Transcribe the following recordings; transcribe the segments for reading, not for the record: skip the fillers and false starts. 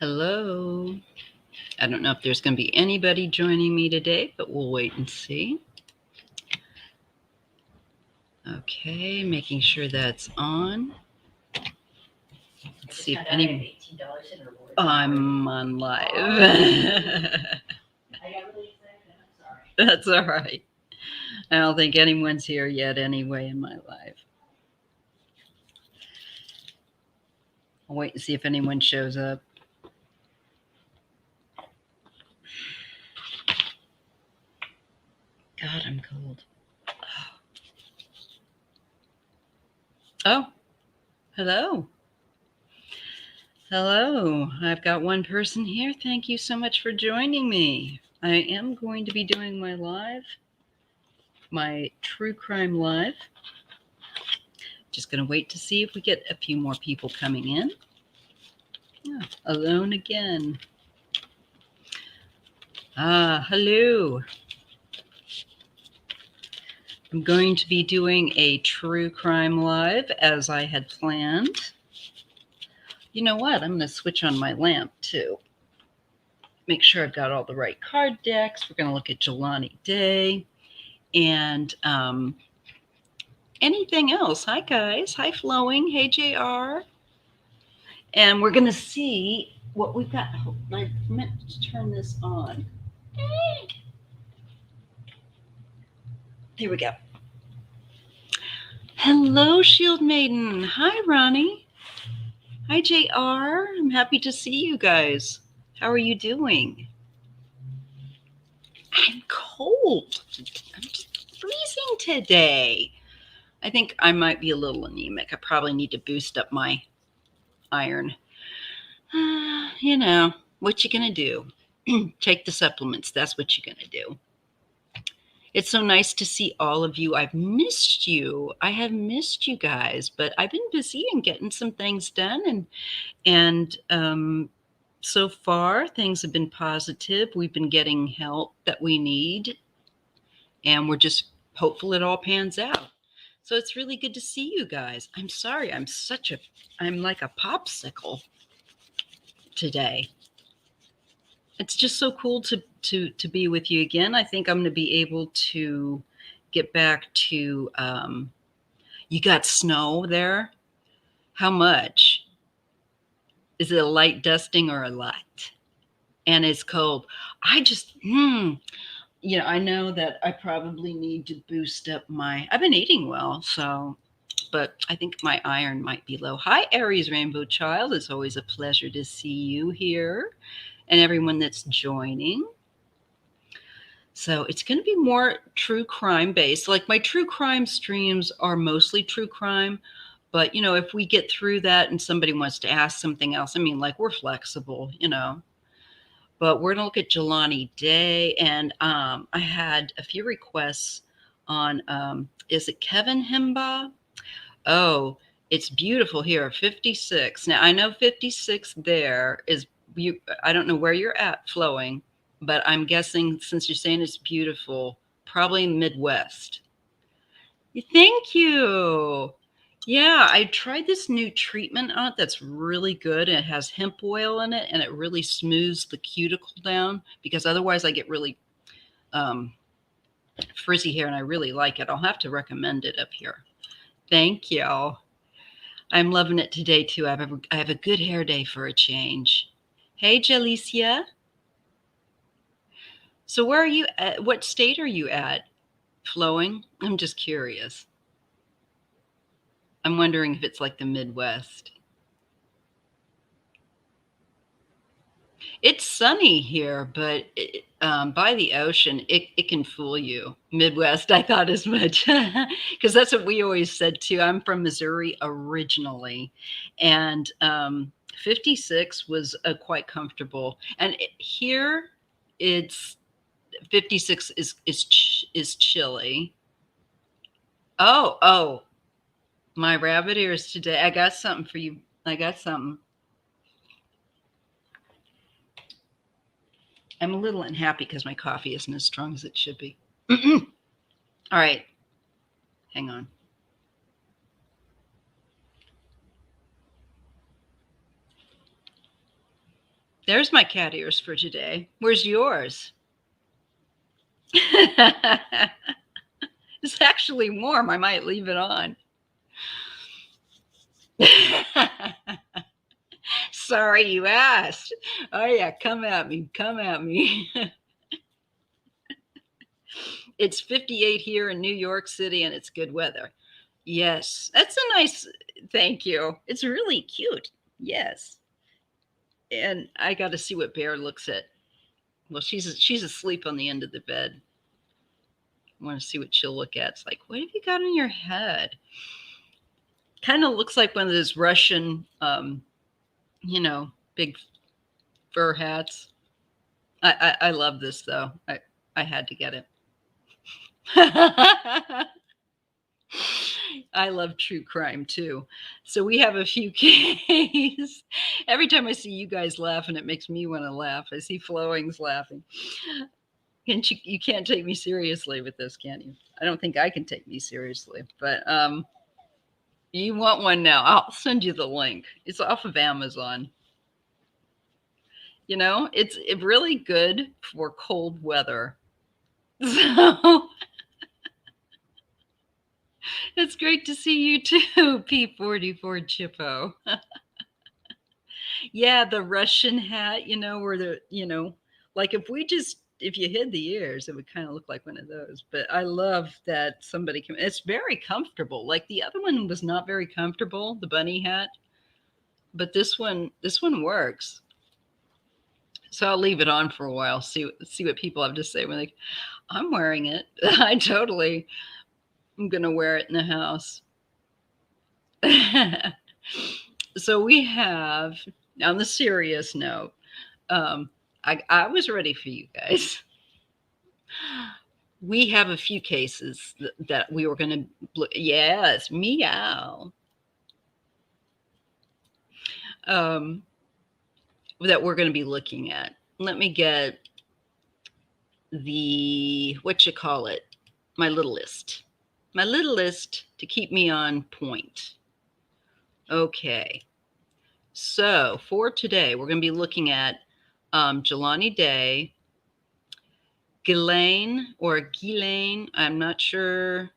Hello. I don't know if there's going to be anybody joining me today, but we'll wait and see. Okay, making sure that's on. Let's see if any. I'm on live. That's all right. I don't think anyone's here yet anyway in my live. I'll wait and see if anyone shows up. God, I'm cold. Oh, hello. Hello. I've got one person here. Thank you so much for joining me. I am going to be doing my true crime live. Just going to wait to see if we get a few more people coming in. Oh, alone again. Hello. I'm going to be doing a true crime live as I had planned. You know what? I'm going to switch on my lamp too. Make sure I've got all the right card decks. We're going to look at Jelani Day and anything else. Hi, guys. Hi, Flowing. Hey, JR. And we're going to see what we've got. Oh, I meant to turn this on. There we go. Hello, Shield Maiden. Hi, Ronnie. Hi, JR. I'm happy to see you guys. How are you doing? I'm cold. I'm just freezing today. I think I might be a little anemic. I probably need to boost up my iron. You know, what you gonna do? Take the supplements. That's what you're gonna do. It's so nice to see all of you. I've missed you. I have missed you guys, but I've been busy and getting some things done. And so far, things have been positive. We've been getting help that we need, and we're just hopeful it all pans out. So it's really good to see you guys. I'm sorry. I'm like a popsicle today. It's just so cool to be with you again. I think I'm going to be able to get back to. You got snow there? How much? Is it a light dusting or a lot? And it's cold. I just, I know that I probably need to boost up I've been eating well, but I think my iron might be low. Hi, Aries Rainbow Child. It's always a pleasure to see you here and everyone that's joining. So it's going to be more true crime based. Like my true crime streams are mostly true crime. But, if we get through that and somebody wants to ask something else, we're flexible, But we're going to look at Jelani Day. And I had a few requests on, is it Kevin Himba? Oh, it's beautiful here, 56. Now, I know 56 there is, I don't know where you're at, Flowing, but I'm guessing since you're saying it's beautiful, probably Midwest. Thank you. Yeah, I tried this new treatment on it that's really good. It has hemp oil in it, and it really smooths the cuticle down because otherwise I get really frizzy hair, and I really like it. I'll have to recommend it up here. Thank you. I'm loving it today, too. I have a good hair day for a change. Hey, Jalicia. So where are you at? What state are you at, Flowing? I'm just curious. I'm wondering if it's like the Midwest. It's sunny here, but by the ocean, it can fool you. Midwest, I thought as much, because that's what we always said too. I'm from Missouri originally, and 56 was quite comfortable. And here, it's 56 is chilly. Oh, my rabbit ears today. I got something for you. I got something. I'm a little unhappy because my coffee isn't as strong as it should be. All right. Hang on. There's my cat ears for today. Where's yours? It's actually warm. I might leave it on. Sorry you asked. Oh, yeah, come at me. Come at me. It's 58 here in New York City and it's good weather. Yes, that's a nice, thank you. It's really cute. Yes. And I got to see what Bear looks at. Well, she's asleep on the end of the bed. I want to see what she'll look at. It's like, what have you got on your head? Kind of looks like one of those Russian, big fur hats. I love this though. I had to get it. I love true crime too. So we have a few cases. Every time I see you guys laughing, it makes me want to laugh. I see Flowings laughing. And you can't take me seriously with this, can you? I don't think I can take me seriously. But you want one now? I'll send you the link. It's off of Amazon. It's really good for cold weather. So it's great to see you too, P44 Chippo. Yeah, the Russian hat, where like if you hid the ears, it would kind of look like one of those. But I love that somebody can, it's very comfortable. Like the other one was not very comfortable, the bunny hat. But this one works. So I'll leave it on for a while, see what people have to say when I'm wearing it. I'm gonna wear it in the house. So we have, on the serious note, I was ready for you guys. We have a few cases that we were going to, yes, meow, that we're going to be looking at. Let me get my little list to keep me on point. Okay. So for today, we're going to be looking at Jelani Day, Ghislaine, I'm not sure.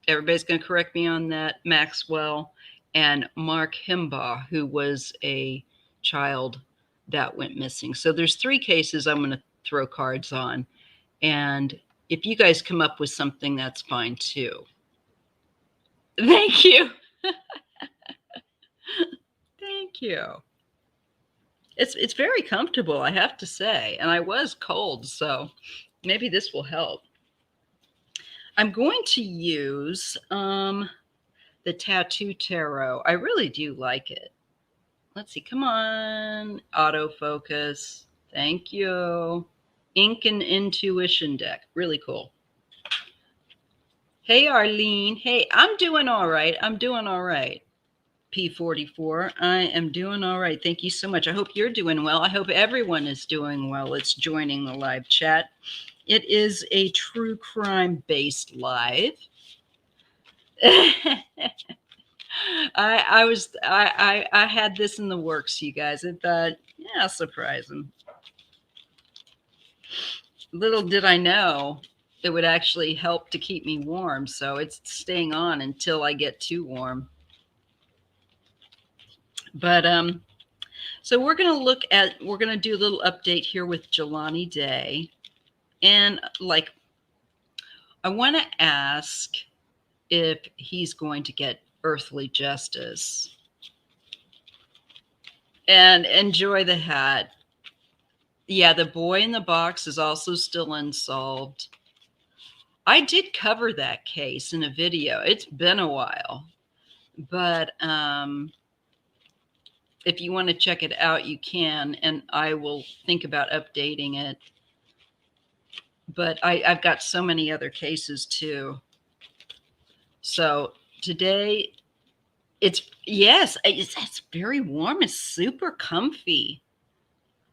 Everybody's going to correct me on that. Maxwell, and Mark Himba, who was a child that went missing. So there's 3 cases I'm going to throw cards on. And if you guys come up with something, that's fine too. Thank you. Thank you. It's very comfortable, I have to say. And I was cold, so maybe this will help. I'm going to use the Tattoo Tarot. I really do like it. Let's see. Come on. Autofocus. Thank you. Ink and Intuition deck. Really cool. Hey, Arlene. Hey, I'm doing all right. P44. I am doing all right. Thank you so much. I hope you're doing well. I hope everyone is doing well. It's joining the live chat. It is a true crime based live. I had this in the works, you guys. I thought, yeah, surprising. Little did I know it would actually help to keep me warm. So it's staying on until I get too warm. But so we're going to do a little update here with Jelani Day. And I want to ask if he's going to get earthly justice. And enjoy the hat. Yeah, the boy in the box is also still unsolved. I did cover that case in a video. It's been a while. But if you want to check it out, you can. And I will think about updating it. But I've got so many other cases too. So today, it's very warm. It's super comfy.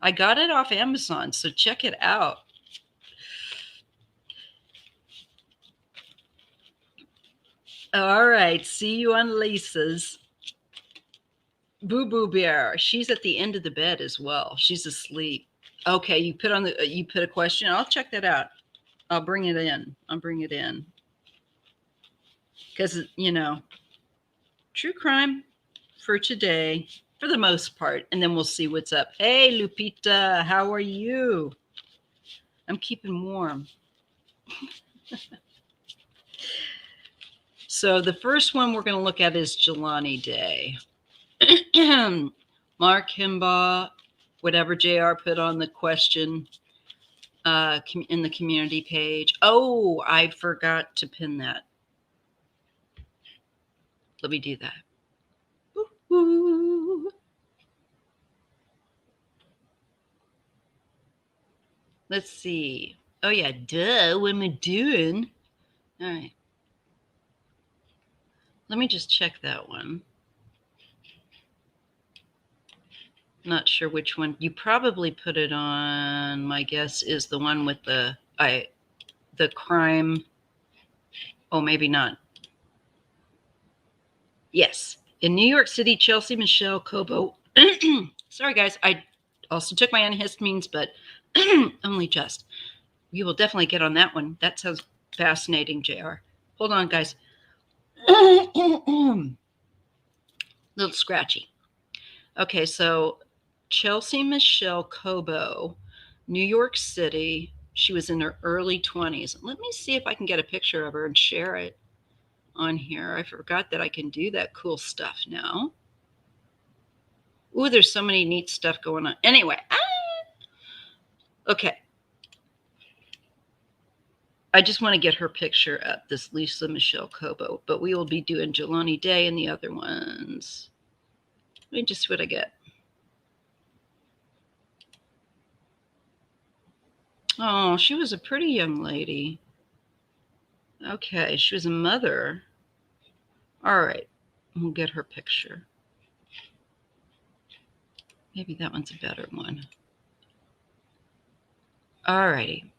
I got it off Amazon, so check it out. All right, see you on Lisa's. Boo Boo Bear. She's at the end of the bed as well. She's asleep. Okay, you put a question. I'll check that out. I'll bring it in. Because true crime for today, for the most part, and then we'll see what's up. Hey, Lupita, how are you? I'm keeping warm. So the first one we're going to look at is Jelani Day. Mark Himba, whatever JR put on the question in the community page. Oh, I forgot to pin that. Let me do that. Woo-hoo. Let's see. Oh, yeah, duh. What am I doing? All right. Let me just check that one. Not sure which one. You probably put it on, my guess is the one with the crime. Oh, maybe not. Yes. In New York City, Chelsea Michelle Kobo. Sorry, guys. I also took my antihistamines, but only just. We will definitely get on that one. That sounds fascinating, JR. Hold on, guys. Little scratchy. Okay, so Chelsea Michelle Kobo, New York City. She was in her early 20s. Let me see if I can get a picture of her and share it on here. I forgot that I can do that cool stuff now. Ooh, there's so many neat stuff going on. Anyway, okay. I just want to get her picture up, this Lisa Michelle Kobo, but we will be doing Jelani Day and the other ones. Let me just see what I get. Oh, she was a pretty young lady. Okay, she was a mother. All right, we'll get her picture. Maybe that one's a better one. All righty.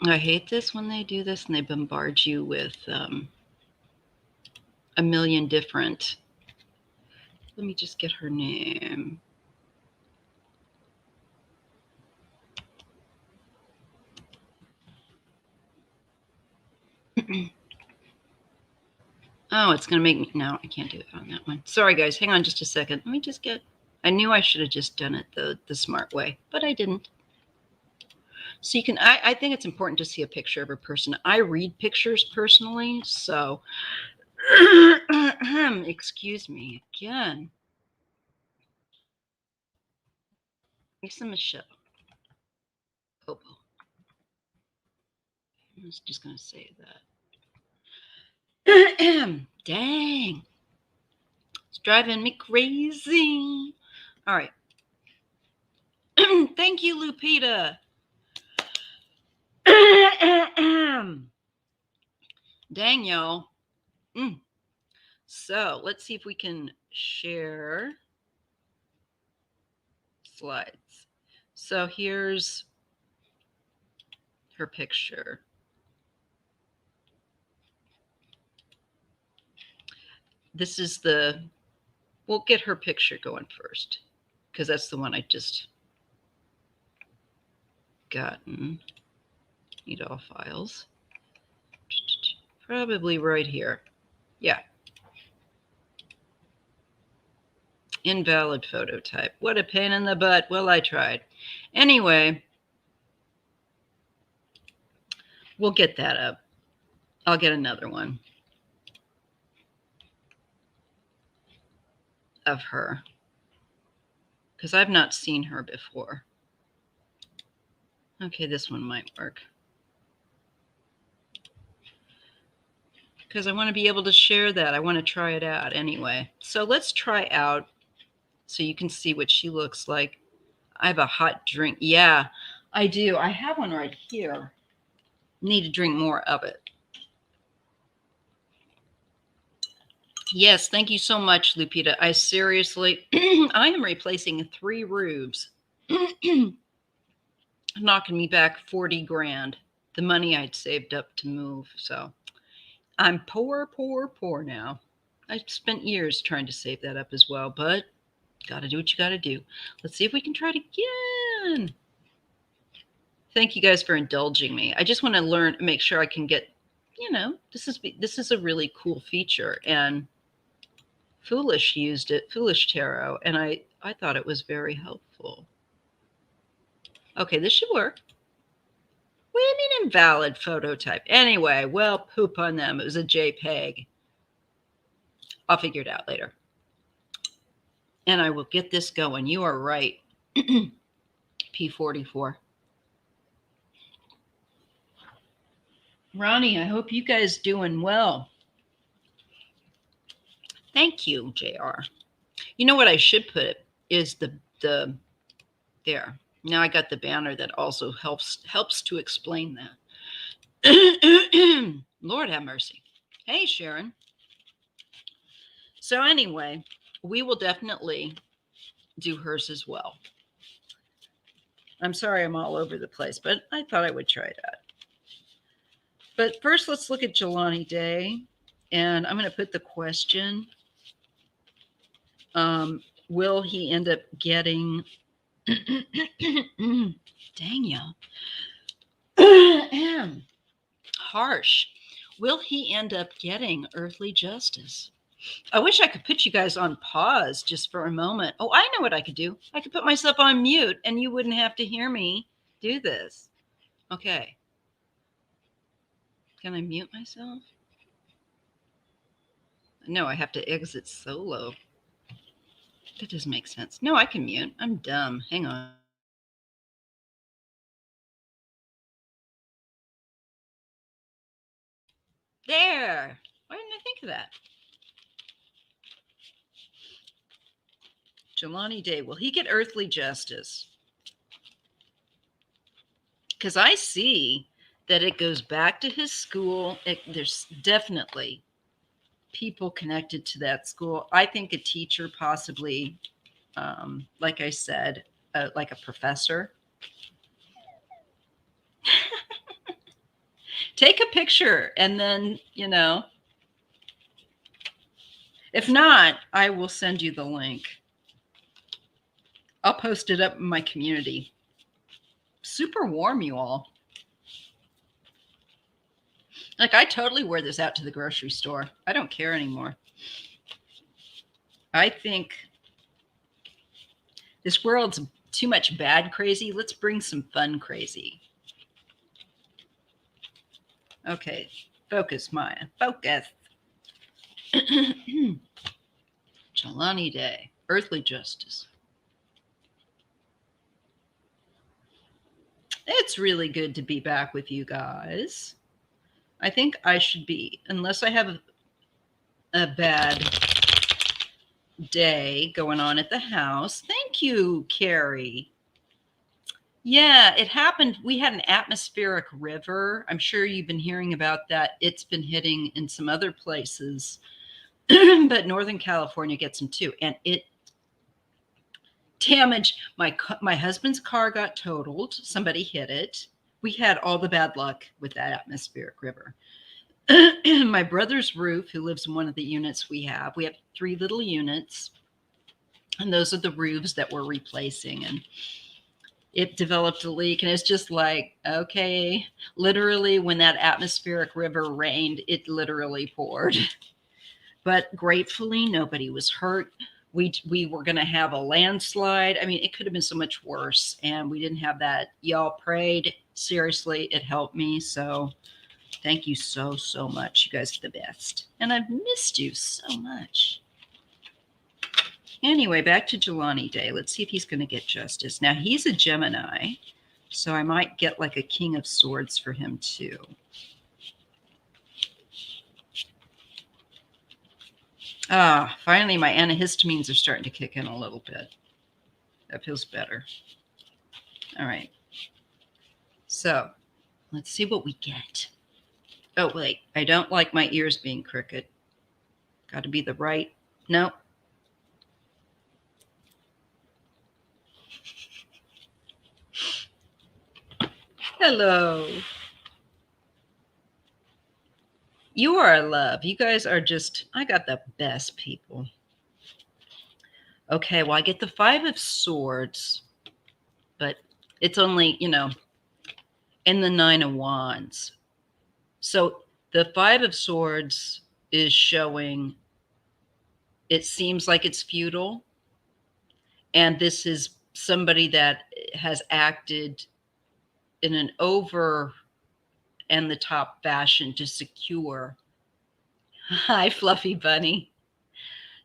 I hate this when they do this and they bombard you with a million different. Let me just get her name. Oh, it's going to make me. No, I can't do it on that one. Sorry, guys. Hang on just a second. Let me just get. I knew I should have just done it the smart way, but I didn't. So you can. I think it's important to see a picture of a person. I read pictures personally, so excuse me again. Lisa Michelle Kobo. I was just going to say that. Dang. It's driving me crazy. All right. Thank you, Lupita. Dang, y'all. So let's see if we can share slides. So here's her picture. This is we'll get her picture going first, because that's the one I just gotten. Need all files. Probably right here. Yeah. Invalid photo type. What a pain in the butt. Well, I tried. Anyway, we'll get that up. I'll get another one of her, because I've not seen her before. Okay, this one might work, because I want to be able to share that. I want to try it out anyway. So let's try out so you can see what she looks like. I have a hot drink. Yeah, I do. I have one right here. Need to drink more of it. Yes, thank you so much, Lupita. I seriously, I am replacing 3 roofs. Knocking me back 40 grand, the money I'd saved up to move. So I'm poor now. I spent years trying to save that up as well, but got to do what you got to do. Let's see if we can try it again. Thank you guys for indulging me. I just want to learn, make sure I can get, this is a really cool feature, and Foolish used it, Foolish Tarot, and I thought it was very helpful. Okay, this should work. What do you mean invalid photo type? Anyway, well, poop on them. It was a JPEG. I'll figure it out later. And I will get this going. You are right. P44. Ronnie, I hope you guys doing well. Thank you, JR. You know what I should put is the there. Now I got the banner that also helps to explain that. Lord have mercy. Hey, Sharon. So anyway, we will definitely do hers as well. I'm sorry I'm all over the place, but I thought I would try that. But first, let's look at Jelani Day. And I'm going to put the question, will he end up getting... Dang y'all. Harsh. Will he end up getting earthly justice? I wish I could put you guys on pause just for a moment. Oh, I know what I could do. I could put myself on mute and you wouldn't have to hear me do this. Okay. Can I mute myself? No, I have to exit solo. That doesn't make sense. No, I can mute. I'm dumb. Hang on. There. Why didn't I think of that? Jelani Day, will he get earthly justice? Because I see that it goes back to his school. There's definitely people connected to that school. I think a teacher, possibly, like I said, like a professor. Take a picture and then, if not, I will send you the link. I'll post it up in my community. Super warm, you all. Like, I totally wear this out to the grocery store. I don't care anymore. I think this world's too much bad crazy. Let's bring some fun crazy. Okay, focus, Maya. Focus. Jelani Day, earthly justice. It's really good to be back with you guys. I think I should be, unless I have a bad day going on at the house. Thank you, Carrie. Yeah, it happened. We had an atmospheric river. I'm sure you've been hearing about that. It's been hitting in some other places, but Northern California gets them too. And it damaged my husband's car, got totaled. Somebody hit it. We had all the bad luck with that atmospheric river. My brother's roof, who lives in one of the units we have 3 little units, and those are the roofs that we're replacing. And it developed a leak, and it's just like, okay, literally when that atmospheric river rained, it literally poured. But gratefully, nobody was hurt. We were going to have a landslide. I mean, it could have been so much worse, and we didn't have that. Y'all prayed. Seriously, it helped me. So thank you so, so much. You guys are the best. And I've missed you so much. Anyway, back to Jelani Day. Let's see if he's going to get justice. Now, he's a Gemini, so I might get like a King of Swords for him too. Finally, my antihistamines are starting to kick in a little bit. That feels better. All right. So let's see what we get. Oh, wait. I don't like my ears being crooked. Got to be the right. No. Hello. You are a love. You guys are just, I got the best people. Okay, well, I get the 5 of Swords, but it's only, in the 9 of Wands. So the 5 of Swords is showing it seems like it's futile. And this is somebody that has acted in an over and the top fashion to secure, hi, Fluffy Bunny,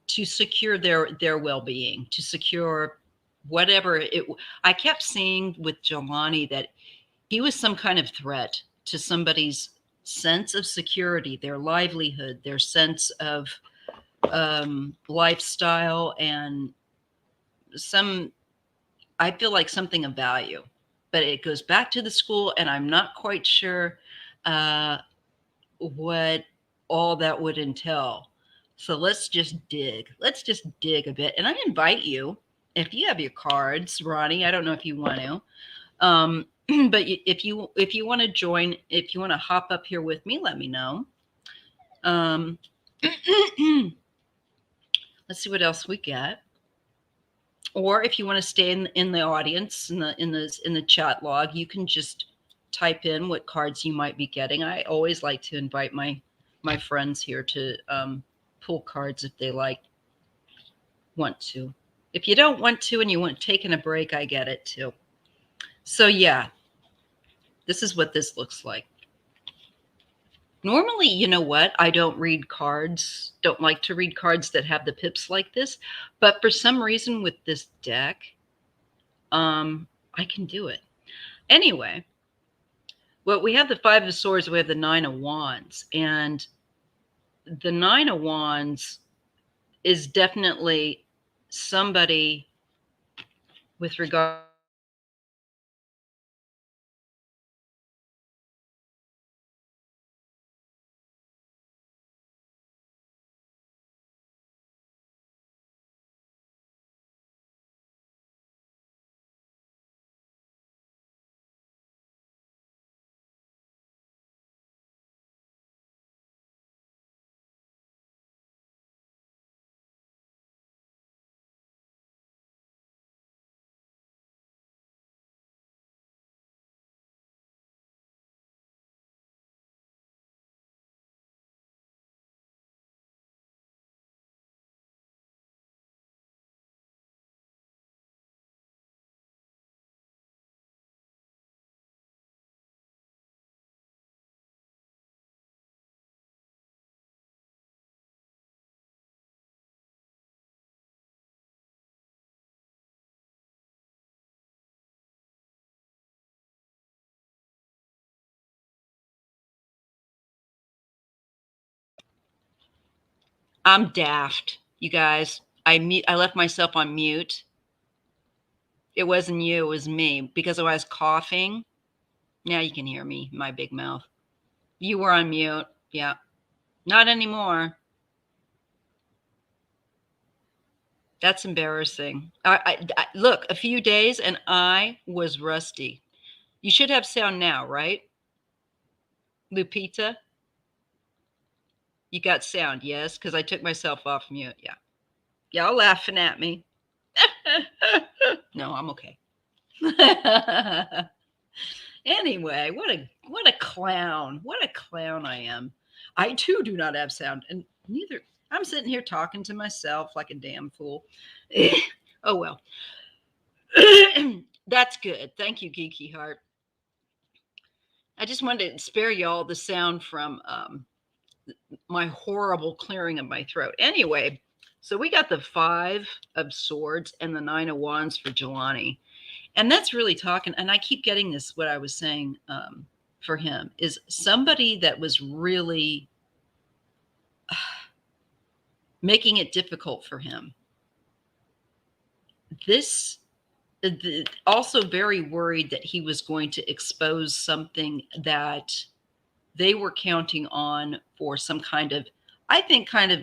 to secure their well-being, to secure whatever it. I kept seeing with Jelani that he was some kind of threat to somebody's sense of security, their livelihood, their sense of lifestyle, and I feel like something of value. But it goes back to the school, and I'm not quite sure what all that would entail. So let's just dig. Let's just dig a bit. And I invite you, if you have your cards, Ronnie, I don't know if you want to. But if you want to join, if you want to hop up here with me, let me know. Let's see what else we get. Or if you want to stay in the audience in the chat log, you can just type in what cards you might be getting. I always like to invite my friends here to pull cards if they want to. If you don't want to and you want taking a break, I get it too. So yeah, this is what this looks like. Normally, you know what? I don't read cards, don't like to read cards that have the pips like this. But for some reason with this deck, I can do it. Anyway, well, we have the 5 of Swords, we have the 9 of Wands. And the 9 of Wands is definitely somebody with regard. I'm daft, you guys. I left myself on mute. It wasn't you, it was me, because I was coughing. Now you can hear me, my big mouth. You were on mute. Yeah. Not anymore. That's embarrassing. I look, a few days and I was rusty. You should have sound now, right? Lupita, you got sound, yes? Because I took myself off mute. Yeah. Y'all laughing at me. No, I'm okay. Anyway, what a clown. What a clown I am. I too do not have sound, and neither. I'm sitting here talking to myself like a damn fool. Oh well. That's good. Thank you, Geeky Heart. I just wanted to spare y'all the sound from my horrible clearing of my throat. Anyway, so we got the 5 of Swords and the 9 of Wands for Jelani. And that's really talking. And I keep getting this, what I was saying for him is somebody that was really making it difficult for him. This also very worried that he was going to expose something that they were counting on for some kind of, I think, kind of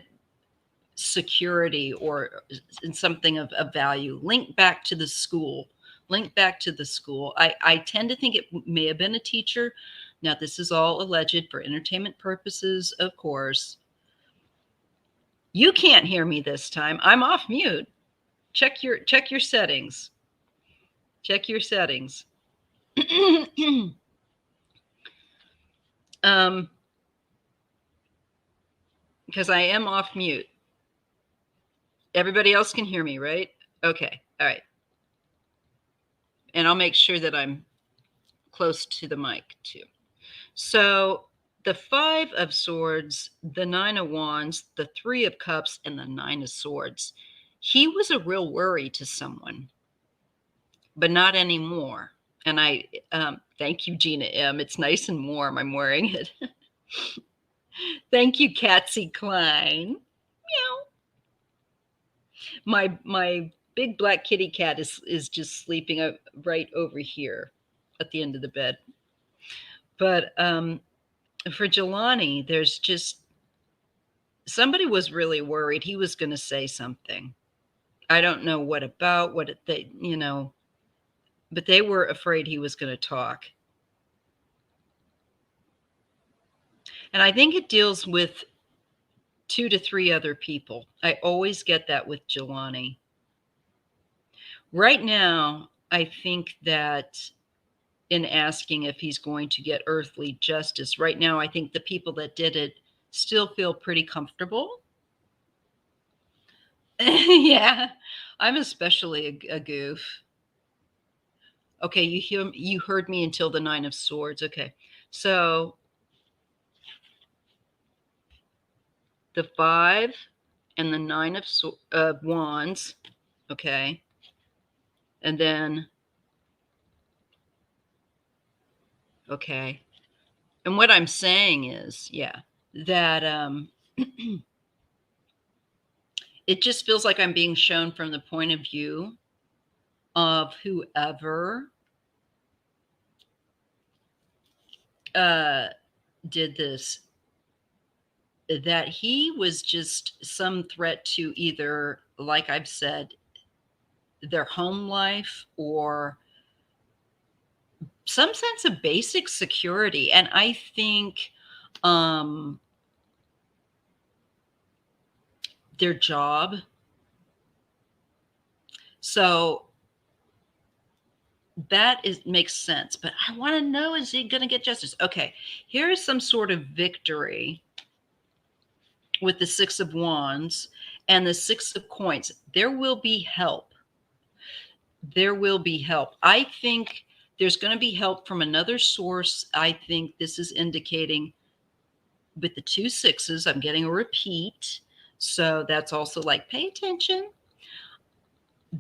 security or in something of value. Link back to the school. I tend to think it may have been a teacher, Now, this is all alleged for entertainment purposes, of course. You can't hear me this time. I'm off mute. Check your settings. Check your settings. Because I am off mute. Everybody else can hear me, right? Okay. All right. And I'll make sure that I'm close to the mic too. So the 5 of Swords, the 9 of Wands, the 3 of Cups, and the 9 of Swords. He was a real worry to someone, but not anymore. And I thank you, Gina M. It's nice and warm. I'm wearing it. Thank you, Catsy Klein. Meow. My big black kitty cat is just sleeping right over here at the end of the bed. But for Jelani, there's just somebody was really worried he was going to say something. I don't know what about, what they, but they were afraid he was going to talk. And I think it deals with 2 to 3 other people. I always get that with Jelani. Right now, I think that in asking if he's going to get earthly justice, right now, I think the people that did it still feel pretty comfortable. Yeah, I'm especially a goof. Okay, you heard me until the 9 of Swords. Okay, so the 5 and the 9 of Wands. Okay, and then okay, and what I'm saying is, yeah, that it just feels like I'm being shown from the point of view of whoever did this, that he was just some threat to either, like I've said, their home life or some sense of basic security. And I think their job. So that makes sense. But I want to know, is he going to get justice? Okay, here is some sort of victory with the 6 of Wands and the 6 of Coins. There will be help. There will be help. I think there's going to be help from another source. I think this is indicating with the 2 6s, I'm getting a repeat. So that's also like, pay attention.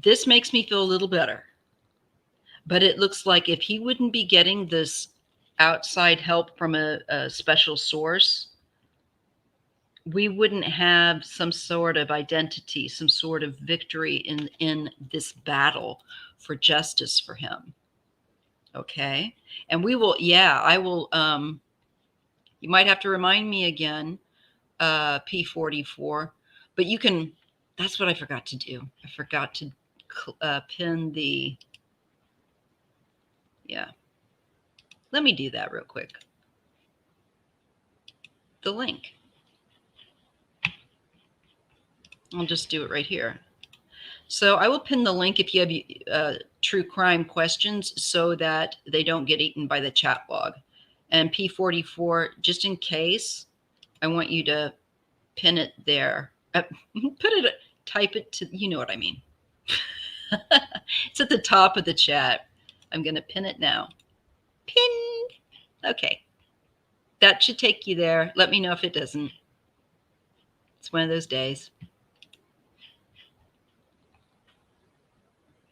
This makes me feel a little better. But it looks like if he wouldn't be getting this outside help from a special source, we wouldn't have some sort of identity, some sort of victory in this battle for justice for him. Okay. And we will, I will, you might have to remind me again, P44, but you can, that's what I forgot to do. I forgot to pin the, let me do that real quick. The link. I'll just do it right here. So I will pin the link if you have true crime questions so that they don't get eaten by the chat log. And P44, just in case, I want you to pin it there. Type it to, you know what I mean. It's at the top of the chat. I'm going to pin it now. Pinned. Okay. That should take you there. Let me know if it doesn't. It's one of those days.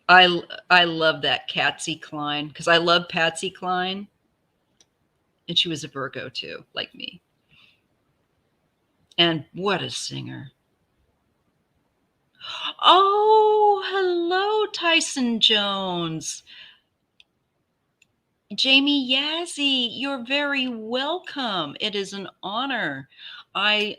I love that Patsy Cline because I love Patsy Cline. And she was a Virgo too, like me. And what a singer. Oh, hello, Tyson Jones. Jamie Yazzie, you're very welcome. It is an honor. I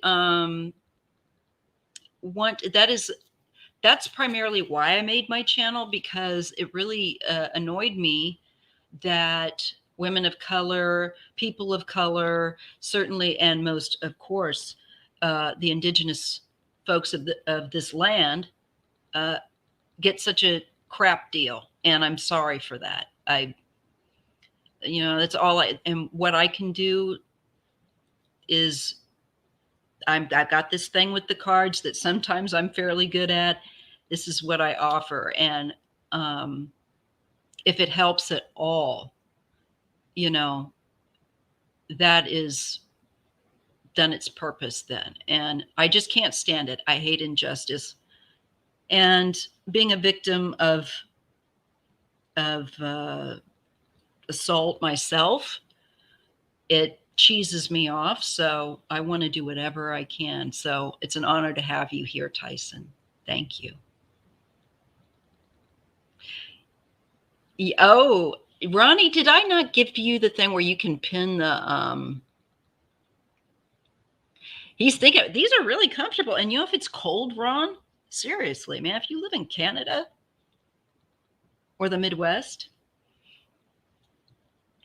that's primarily why I made my channel, because it really annoyed me that women of color, people of color, certainly, and most, of course, the indigenous folks of this land uh, get such a crap deal, and I'm sorry for that. That's all and what I can do is I've got this thing with the cards that sometimes I'm fairly good at. This is what I offer, and if it helps at all, that is done its purpose then. And I just can't stand it. I hate injustice, and being a victim of assault myself, it cheeses me off. So I want to do whatever I can. So it's an honor to have you here, Tyson. Thank you. Oh, Ronnie, did I not give you the thing where you can pin the he's thinking these are really comfortable. And if it's cold, Ron, seriously, man, if you live in Canada or the Midwest.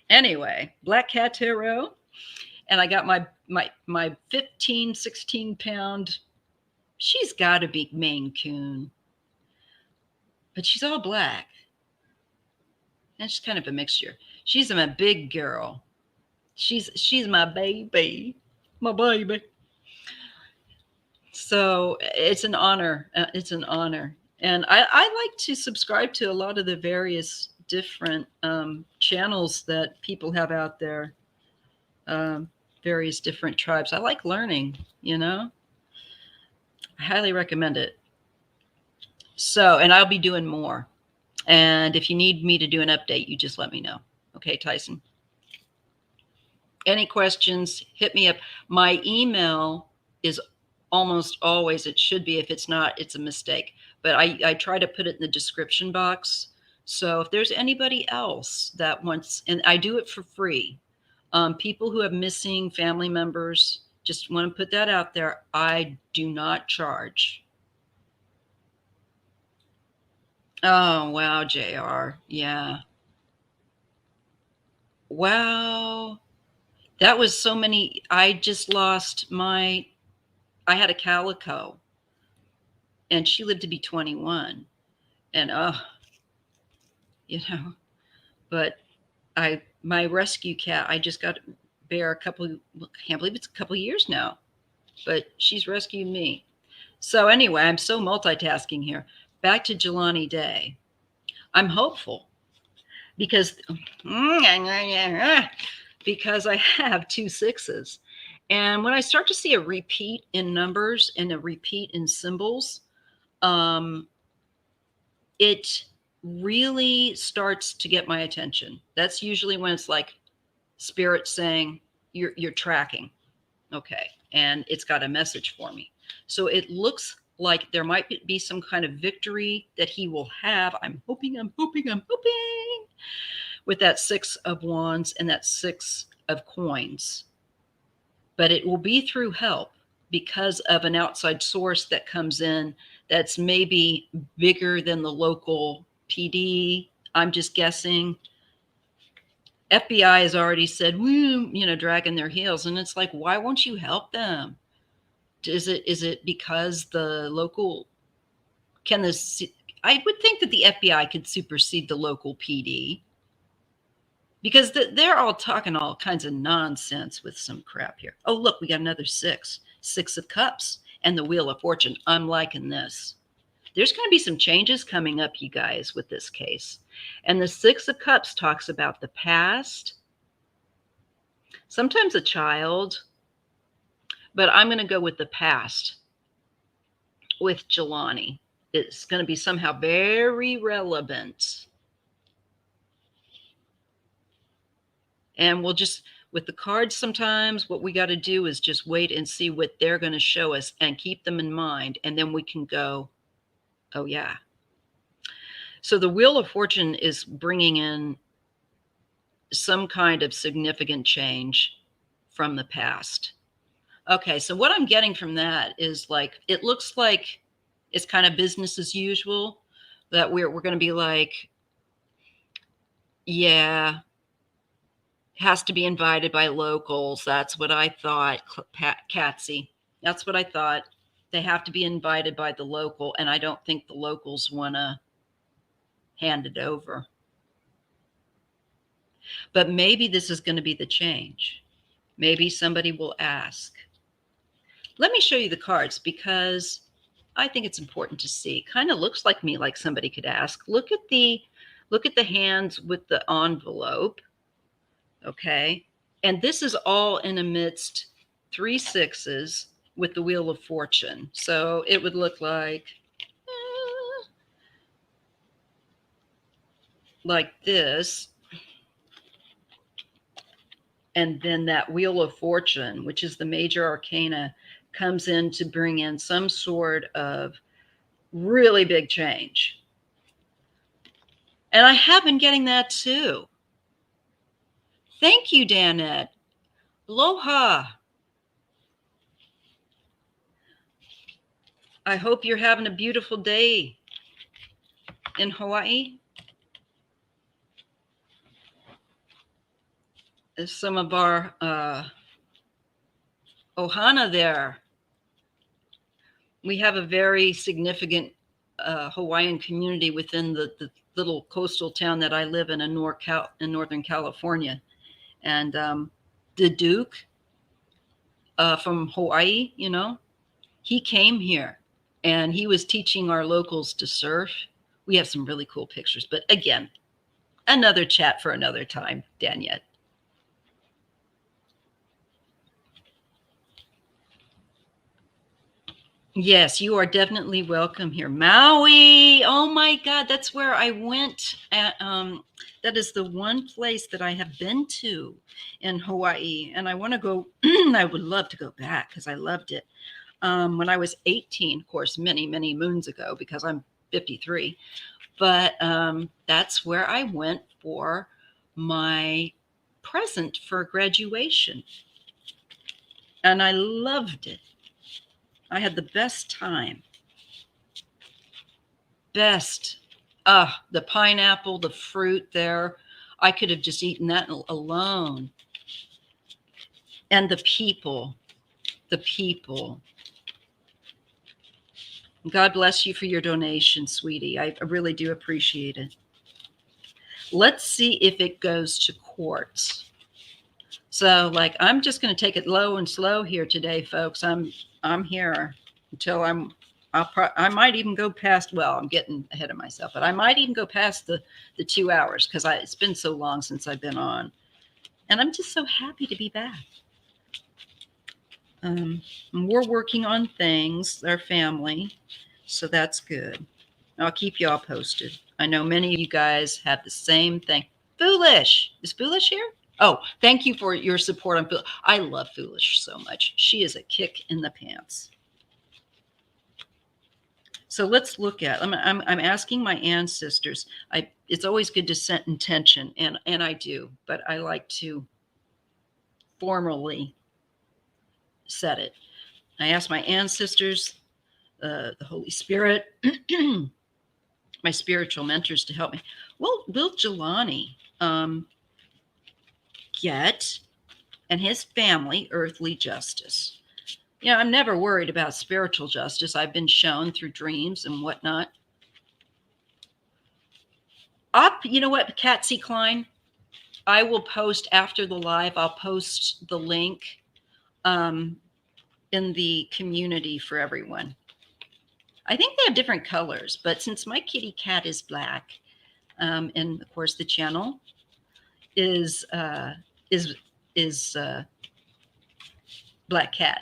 Anyway, BlackCat Tarot. And I got my 15, 16 pound, she's got to be Maine Coon, but she's all black. And she's kind of a mixture. She's my big girl. She's my baby, my baby. So it's an honor. It's an honor. And I like to subscribe to a lot of the various different channels that people have out there. Various different tribes. I like learning, I highly recommend it. So, and I'll be doing more. And if you need me to do an update, you just let me know. Okay, Tyson. Any questions, hit me up. My email is almost always, it should be. If it's not, it's a mistake. But I try to put it in the description box. So if there's anybody else that wants, and I do it for free. People who have missing family members, just want to put that out there. I do not charge. Oh, wow, JR. Yeah. Wow. That was so many. I just lost I had a calico, and she lived to be 21. And, but my rescue cat, I just got Bear I can't believe it's a couple years now, but she's rescued me. So anyway, I'm so multitasking here. Back to Jelani Day. I'm hopeful because I have 2 6s. And when I start to see a repeat in numbers and a repeat in symbols, it really starts to get my attention. That's usually when it's like spirit saying you're tracking. Okay. And it's got a message for me. So it looks like there might be some kind of victory that he will have. I'm hoping with that 6 of wands and that 6 of coins. But it will be through help because of an outside source that comes in that's maybe bigger than the local PD. I'm just guessing. FBI has already said, dragging their heels. And it's like, why won't you help them? Is it because the local I would think that the FBI could supersede the local PD because they're all talking all kinds of nonsense with some crap here. Oh, look, we got another 6 of cups and the Wheel of Fortune. I'm liking this. There's going to be some changes coming up, you guys, with this case. And the 6 of cups talks about the past, sometimes a child, but I'm going to go with the past with Jelani. It's going to be somehow very relevant. And we'll just, with the cards, sometimes what we got to do is just wait and see what they're going to show us and keep them in mind. And then we can go, oh, yeah. So the Wheel of Fortune is bringing in some kind of significant change from the past. Okay, so what I'm getting from that is like, it looks like it's kind of business as usual, that we're going to be like, yeah, Has to be invited by locals. That's what I thought, Catsy. That's what I thought. They have to be invited by the local, and I don't think the locals want to hand it over. But maybe this is going to be the change. Maybe somebody will ask. Let me show you the cards because I think it's important to see. Kind of looks like me, like somebody could ask. Look at the hands with the envelope. Okay. And this is all in amidst 3 sixes with the Wheel of Fortune. So it would look like this. And then that Wheel of Fortune, which is the major arcana, comes in to bring in some sort of really big change. And I have been getting that too. Thank you, Danette. Aloha. I hope you're having a beautiful day in Hawaii. There's some of our ohana there. We have a very significant Hawaiian community within the little coastal town that I live in Northern California. And the Duke from Hawaii, you know, he came here and he was teaching our locals to surf. We have some really cool pictures. But again, another chat for another time, Daniette. Yes, you are definitely welcome here. Maui. Oh my God, that's where I went. That is the one place that I have been to in Hawaii. And I want to go, I would love to go back because I loved it. When I was 18, of course, many, many moons ago, because I'm 53. But that's where I went for my present for graduation. And I loved it. I had the best time. Best. The pineapple, the fruit there. I could have just eaten that alone. And the people. The people. God bless you for your donation, sweetie. I really do appreciate it. Let's see if it goes to quartz. So, like, I'm just going to take it low and slow here today, folks. I'm here until I might even go past, well, I'm getting ahead of myself, but I might even go past the 2 hours because it's been so long since I've been on. And I'm just so happy to be back. We're working on things, our family, so that's good. I'll keep y'all posted. I know many of you guys have the same thing. Foolish. Is Foolish here? Oh, thank you for your support on Foolish. I love Foolish so much. She is a kick in the pants. So let's look at. I'm asking my ancestors. It's always good to set intention, and I do, but I like to formally set it. I ask my ancestors, the Holy Spirit, my spiritual mentors to help me. Well, will Jelani get and his family earthly justice? You know, I'm never worried about spiritual justice. I've been shown through dreams and whatnot. You know what, Patsy Klein? I will post after the live. I'll post the link in the community for everyone. I think they have different colors, but since my kitty cat is black, and of course the channel is BlackCat.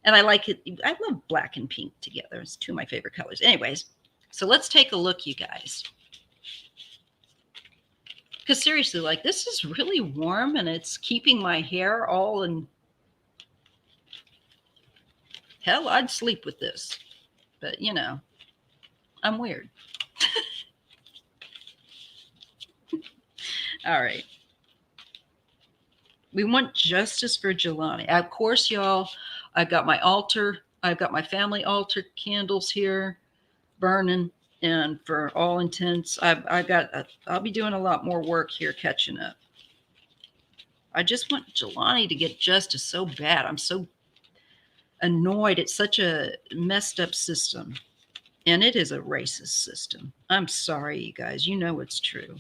And I like it. I love black and pink together. It's two of my favorite colors. Anyways, so let's take a look, you guys. Because seriously, like, this is really warm and it's keeping my hair all in. Hell, I'd sleep with this. But, you know, I'm weird. All right. We want justice for Jelani. Of course, y'all, I've got my altar. I've got my family altar candles here burning. And for all intents, I'll be doing a lot more work here catching up. I just want Jelani to get justice so bad. I'm so annoyed. It's such a messed up system. And it is a racist system. I'm sorry, you guys. You know it's true.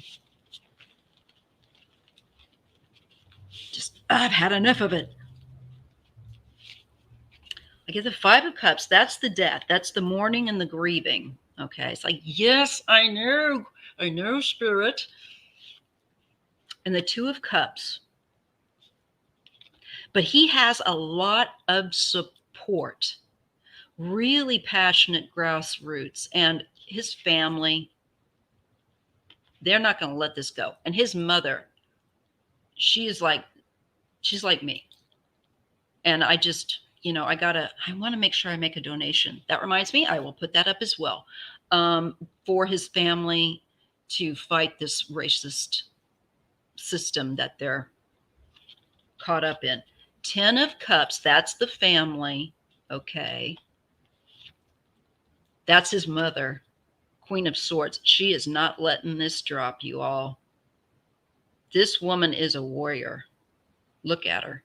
Just, I've had enough of it. I get the Five of Cups. That's the death. That's the mourning and the grieving. Okay. It's like, yes, I know, Spirit. And the Two of Cups. But he has a lot of support, really passionate grassroots, and his family. They're not going to let this go. And his mother, she's like me. And I just, I want to make sure I make a donation. That reminds me, I will put that up as well, for his family to fight this racist system that they're caught up in. 10 of Cups, that's the family. Okay. That's his mother. Queen of Swords. She is not letting this drop, you all. This woman is a warrior. Look at her.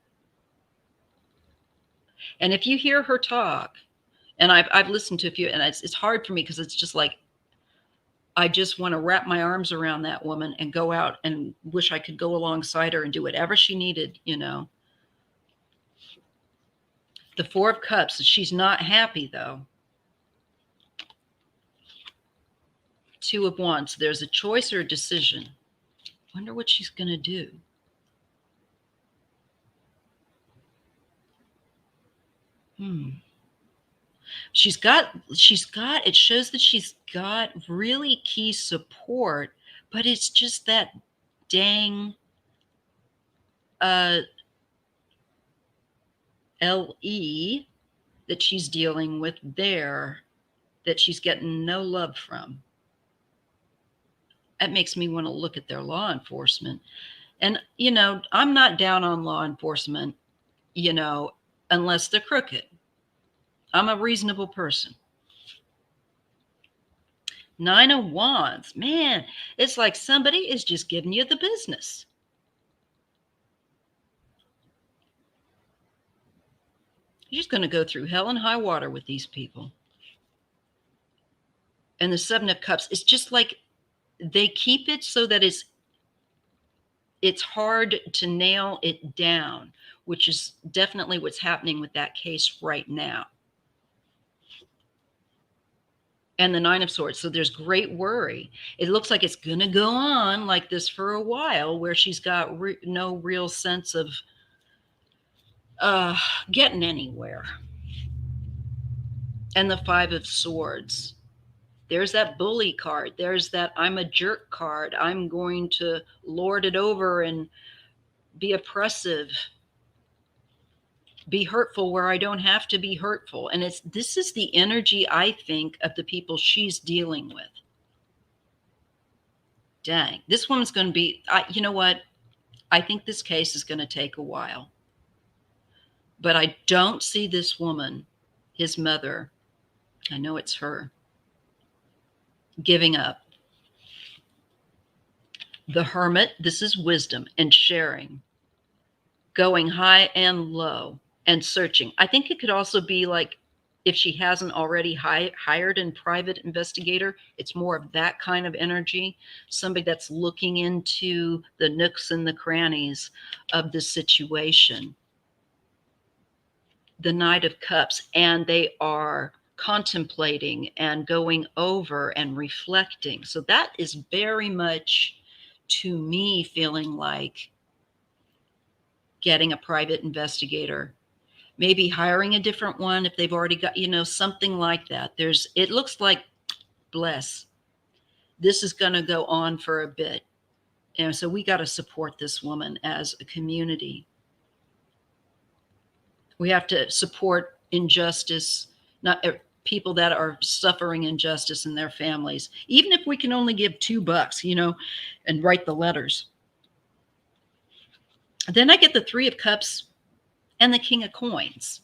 And if you hear her talk, and I've listened to a few, and it's hard for me because it's just like, I just want to wrap my arms around that woman and go out and wish I could go alongside her and do whatever she needed, The Four of Cups, she's not happy though. Two of Wands, there's a choice or a decision. Wonder what she's going to do. She's got, it shows that she's got really key support, but it's just that dang LE that she's dealing with there, that she's getting no love from. That makes me want to look at their law enforcement. And, I'm not down on law enforcement, unless they're crooked. I'm a reasonable person. Nine of Wands. Man, it's like somebody is just giving you the business. You're just going to go through hell and high water with these people. And the Seven of Cups, it's just like they keep it so that it's hard to nail it down, which is definitely what's happening with that case right now. And the Nine of Swords. So there's great worry. It looks like it's going to go on like this for a while, where she's got no real sense of getting anywhere. And the Five of Swords. There's that bully card. There's that I'm a jerk card. I'm going to lord it over and be oppressive, be hurtful where I don't have to be hurtful. And this is the energy, I think, of the people she's dealing with. Dang, this woman's going to be, you know what? I think this case is going to take a while. But I don't see this woman, his mother, I know it's her, giving up. The Hermit, this is wisdom and sharing, going high and low and searching. I think it could also be like, if she hasn't already hired a private investigator, it's more of that kind of energy, somebody that's looking into the nooks and the crannies of the situation. The Knight of Cups, and they are contemplating and going over and reflecting. So that is very much, to me, feeling like getting a private investigator, maybe hiring a different one if they've already got, something like that. It looks like, bless, this is going to go on for a bit. And so we got to support this woman as a community. We have to support injustice, not people that are suffering injustice in their families, even if we can only give $2, and write the letters. Then I get the Three of Cups and the King of Coins.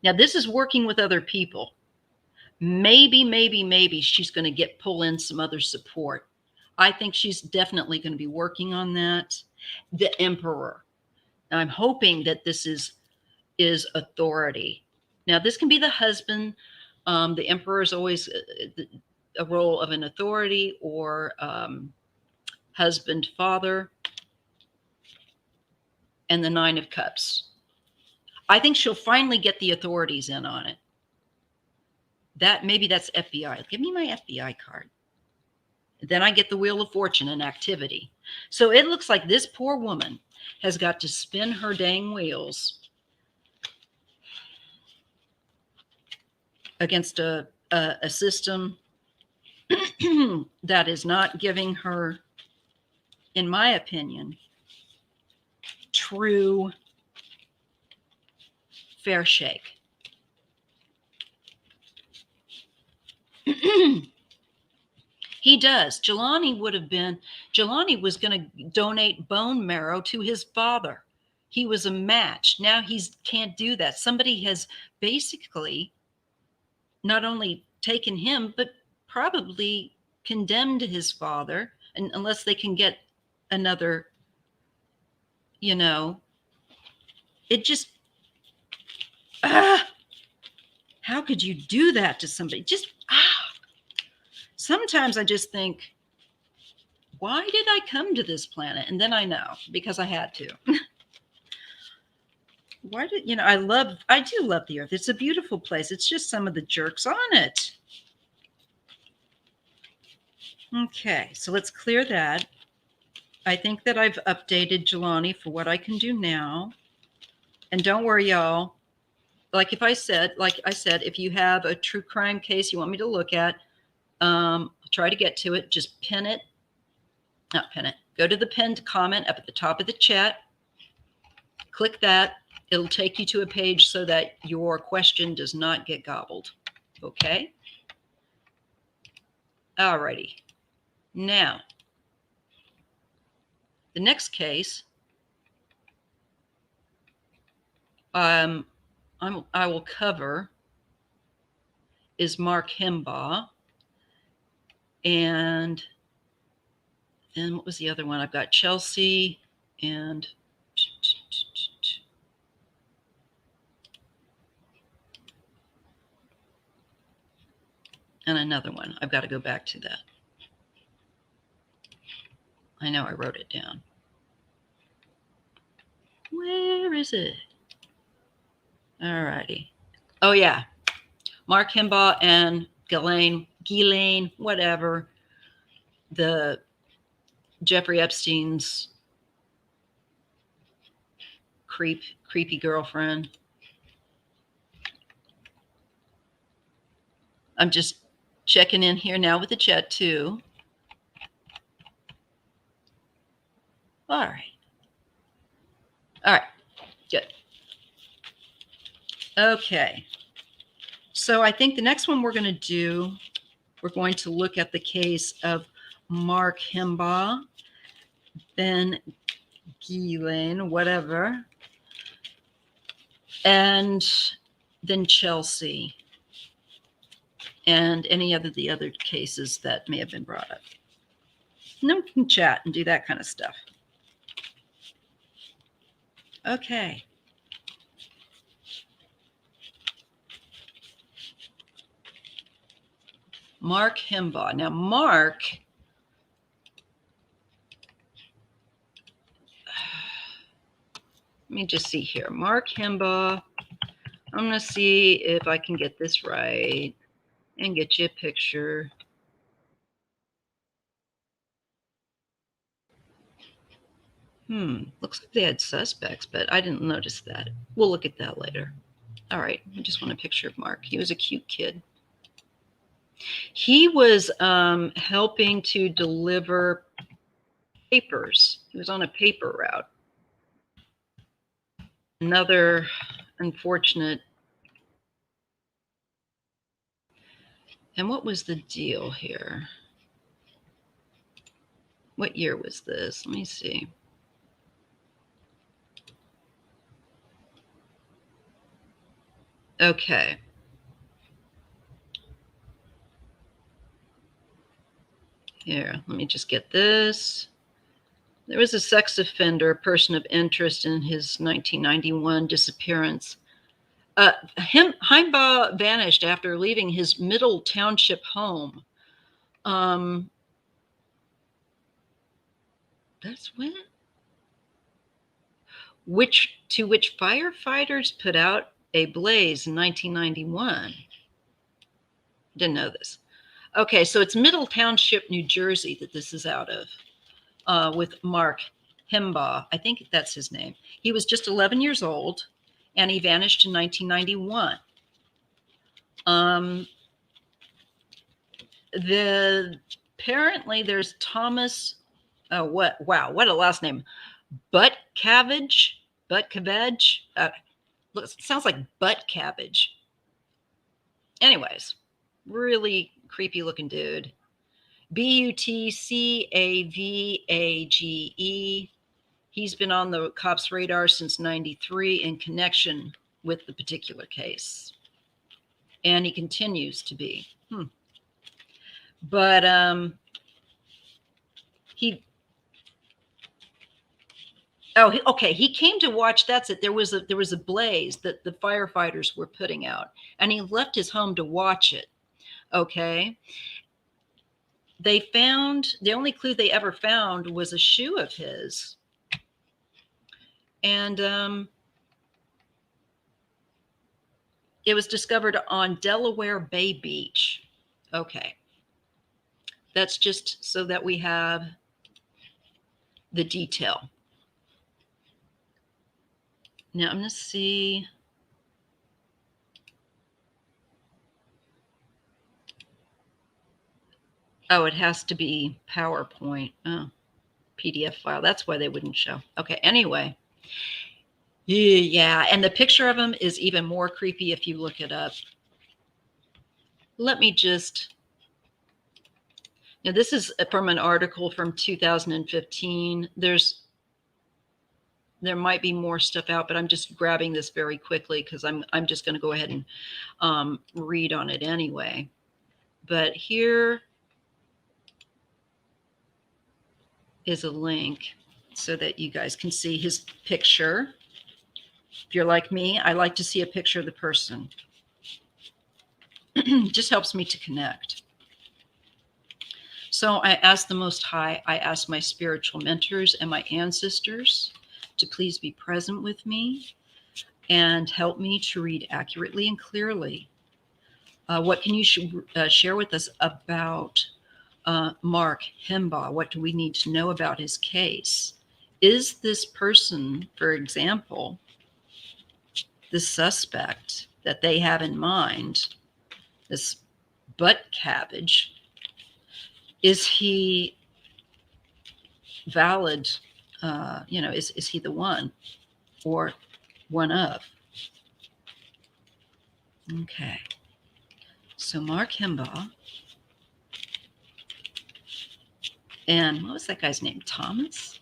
Now, this is working with other people. Maybe she's going to pull in some other support. I think she's definitely going to be working on that. The emperor. I'm hoping that this is authority. Now, this can be the husband. The emperor is always a role of an authority or husband, father, and the Nine of Cups. I think she'll finally get the authorities in on it. Maybe that's FBI. Give me my FBI card. Then I get the Wheel of Fortune and activity. So it looks like this poor woman has got to spin her dang wheels against a system that is not giving her, in my opinion, true fair shake. He does. Jelani was going to donate bone marrow to his father. He was a match. Now he can't do that. Somebody has basically not only taken him, but probably condemned his father, and unless they can get another, it just, how could you do that to somebody? Sometimes I just think, why did I come to this planet? And then I know, because I had to. I do love the earth. It's a beautiful place. It's just some of the jerks on it. Okay, so let's clear that. I think that I've updated Jelani for what I can do now. And don't worry, y'all. Like I said, if you have a true crime case you want me to look at, I'll try to get to it. Just not pin it. Go to the pinned comment up at the top of the chat. Click that. It'll take you to a page so that your question does not get gobbled. Okay? Alrighty. Now, the next case, I will cover is Mark Himba. And then what was the other one? I've got Chelsea and another one. I've got to go back to that. I know I wrote it down. Where is it? All righty. Oh, yeah. Mark Himba and Ghislaine, whatever. The Jeffrey Epstein's creepy girlfriend. I'm just checking in here now with the chat too. All right. Good. Okay. So I think the next one we're going to look at the case of Mark Himba, then Ghislaine, whatever, and then Chelsea, and any of the other cases that may have been brought up. And then we can chat and do that kind of stuff. Okay. Mark Himba. Now, Mark, let me just see here. Mark Himba. I'm going to see if I can get this right and get you a picture. Looks like they had suspects, but I didn't notice that. We'll look at that later. All right, I just want a picture of Mark. He was a cute kid. He was helping to deliver papers. He was on a paper route. Another unfortunate. And what was the deal here? What year was this? Let me see. Okay. Here, let me just get this. There was a sex offender, a person of interest in his 1991 disappearance. Himba vanished after leaving his Middle Township home. That's when? Which firefighters put out a blaze in 1991. Didn't know this. Okay, so it's Middle Township, New Jersey that this is out of, with Mark Himba. I think that's his name. He was just 11 years old, and he vanished in 1991. Apparently there's Thomas. Oh, what? Wow, what a last name. Butt Cabbage. Look, sounds like butt cabbage. Anyways, really creepy looking dude. Butcavage. He's been on the cops' radar since '93 in connection with the particular case, and he continues to be. But he came to watch. That's it. There was a blaze that the firefighters were putting out, and he left his home to watch it. Okay. They found, the only clue they ever found was a shoe of his. And it was discovered on Delaware Bay Beach. Okay. That's just so that we have the detail. Now I'm going to see. Oh, it has to be PowerPoint. Oh, PDF file. That's why they wouldn't show. Okay, anyway. Yeah, and the picture of him is even more creepy if you look it up. Let me just... Now, this is from an article from 2015. There might be more stuff out, but I'm just grabbing this very quickly because I'm just going to go ahead and read on it anyway. But here is a link so that you guys can see his picture. If you're like me, I like to see a picture of the person. Just helps me to connect. So I ask the Most High, I ask my spiritual mentors and my ancestors to please be present with me and help me to read accurately and clearly. What can you share with us about Mark Himba? What do we need to know about his case? Is this person, for example, the suspect that they have in mind, this butt cabbage, is he valid? Is he the one or one of? Okay. So Mark Himba. And what was that guy's name? Thomas?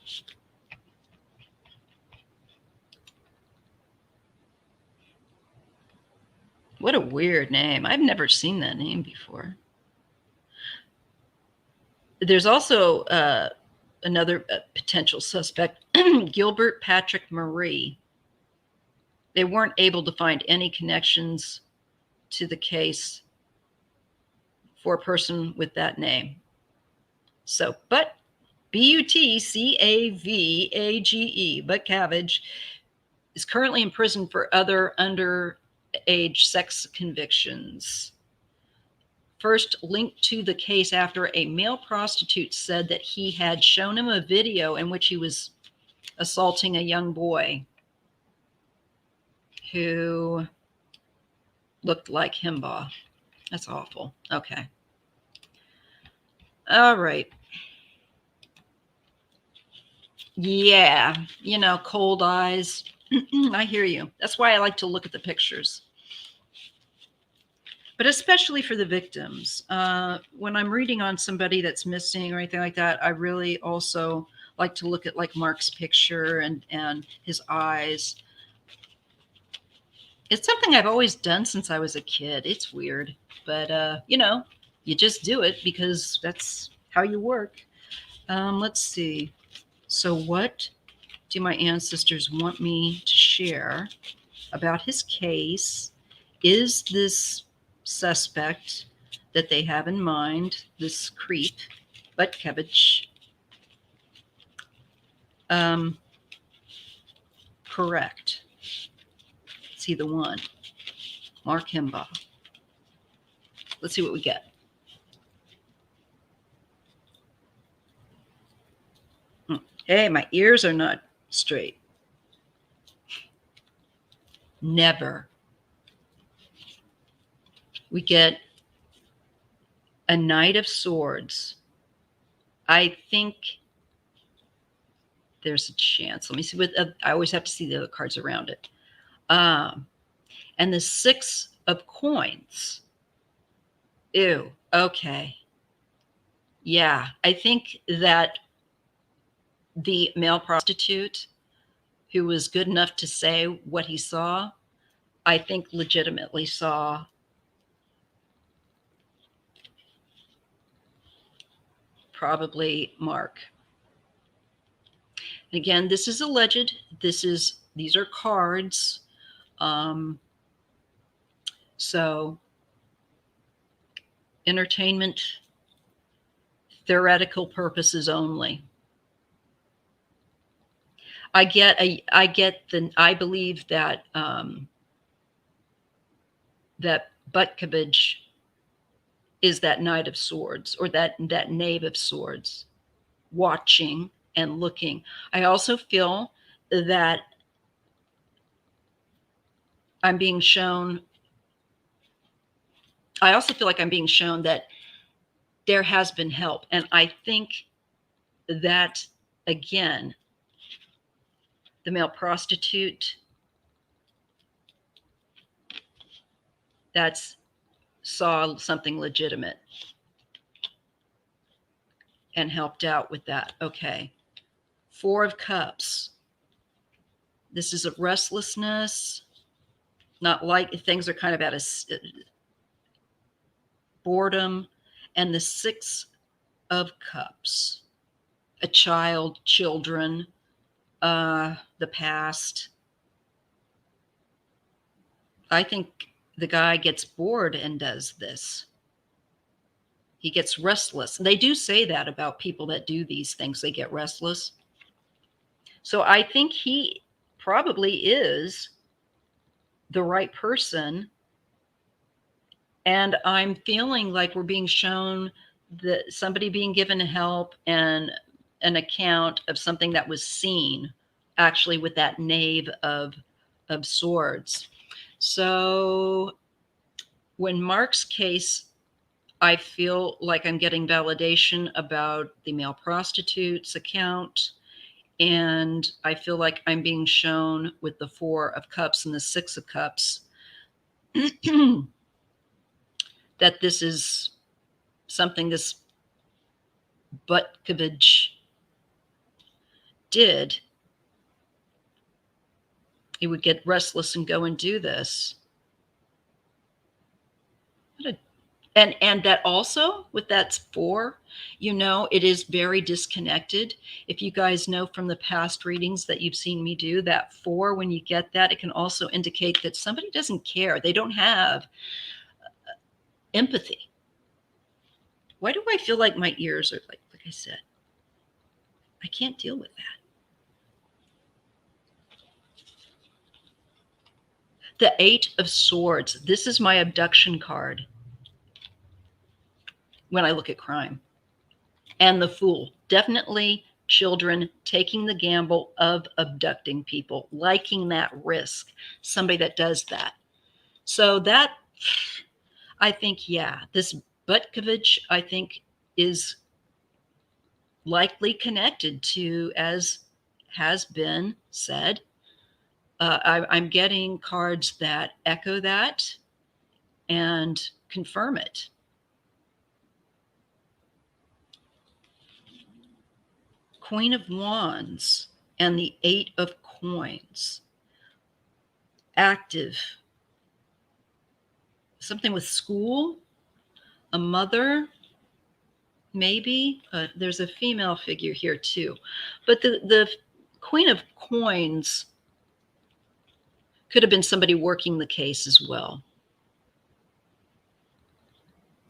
What a weird name. I've never seen that name before. There's also another potential suspect, Gilbert Patrick Marie. They weren't able to find any connections to the case for a person with that name. So, but Butcavage, Butcavage, is currently in prison for other underage sex convictions. First linked to the case after a male prostitute said that he had shown him a video in which he was assaulting a young boy who looked like Himba. That's awful. Okay. All right. Yeah, cold eyes. I hear you. That's why I like to look at the pictures. But especially for the victims. When I'm reading on somebody that's missing or anything like that, I really also like to look at like Mark's picture and his eyes. It's something I've always done since I was a kid. It's weird, but you just do it because that's how you work. Let's see. So what do my ancestors want me to share about his case? Is this suspect that they have in mind, this creep, Butkovich, correct? Is he the one? Mark Himba. Let's see what we get. Hey, my ears are not straight. Never. We get a Knight of Swords. I think there's a chance. Let me see what I always have to see the other cards around it. And the Six of Coins. Ew. Okay. Yeah, I think that the male prostitute who was good enough to say what he saw, I think legitimately saw probably Mark. Again, this is alleged. These are cards. So entertainment, theoretical purposes only. I believe that that Butkovich is that Knight of Swords, or that Knave of Swords, watching and looking. I also feel that I'm being shown. I also feel like I'm being shown that there has been help, and I think that again, the male prostitute that's saw something legitimate and helped out with that. Okay. Four of Cups. This is a restlessness, not like things are kind of at a boredom. And the Six of Cups, a child, children, the past. I think the guy gets bored and does this. He gets restless. They do say that about people that do these things. They get restless. So I think he probably is the right person. And I'm feeling like we're being shown that somebody being given help and an account of something that was seen actually with that Knave of Swords. So when Mark's case, I feel like I'm getting validation about the male prostitute's account. And I feel like I'm being shown with the Four of Cups and the Six of Cups that this is something this Butkovich did. He would get restless and go and do this. And that also with that four, it is very disconnected. If you guys know from the past readings that you've seen me do, that four, when you get that, it can also indicate that somebody doesn't care. They don't have empathy. Why do I feel like my ears are like I said, I can't deal with that. The Eight of Swords. This is my abduction card when I look at crime. And the Fool. Definitely children taking the gamble of abducting people, liking that risk. Somebody that does that. So that, I think, yeah, this Butkovich, I think, is likely connected to, as has been said. I'm getting cards that echo that and confirm it. Queen of Wands and the Eight of Coins. Active. Something with school, a mother, maybe. There's a female figure here too. But the Queen of Coins could have been somebody working the case as well.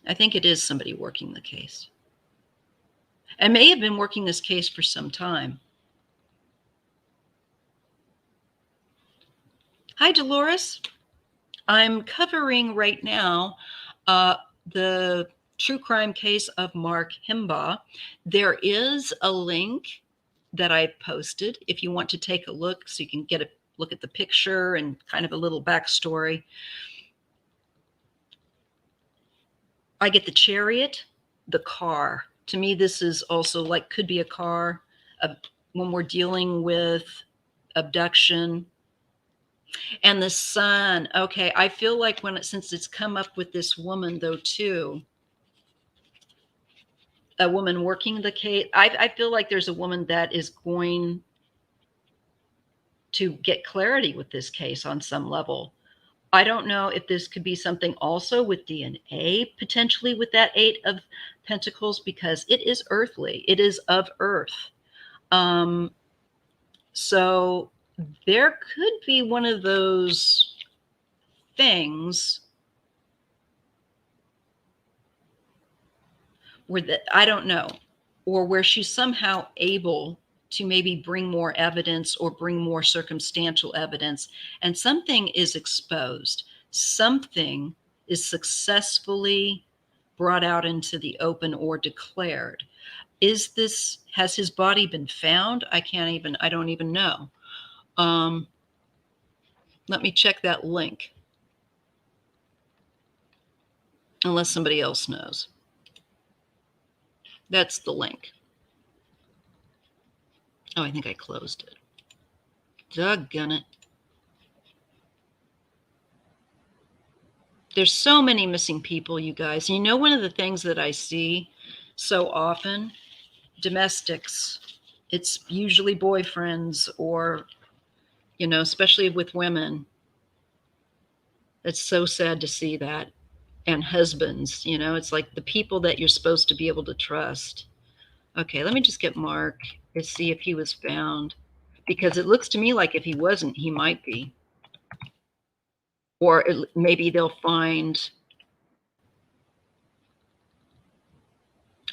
I think it is somebody working the case. And may have been working this case for some time. Hi, Dolores. I'm covering right now the true crime case of Mark Himba. There is a link that I posted if you want to take a look so you can get a look at the picture and kind of a little backstory. I get the chariot, the car. To me, this is also like could be a car when we're dealing with abduction. And the sun. Okay, I feel like since it's come up with this woman though too, a woman working the case, I feel like there's a woman that is going to get clarity with this case on some level. I don't know if this could be something also with DNA, potentially with that Eight of Pentacles, because it is earthly. It is of earth. So there could be one of those things where I don't know, or where she's somehow able to maybe bring more evidence or bring more circumstantial evidence, and something is exposed. Something is successfully brought out into the open or declared. Has his body been found? I don't even know. Let me check that link. Unless somebody else knows. That's the link. Oh, I think I closed it. Doggone it. There's so many missing people, you guys. You know, one of the things that I see so often, domestics, it's usually boyfriends or, you know, especially with women. It's so sad to see that. And husbands, you know, it's like the people that you're supposed to be able to trust. Okay, let me just get Mark to see if he was found. Because it looks to me like if he wasn't, he might be. Or maybe they'll find...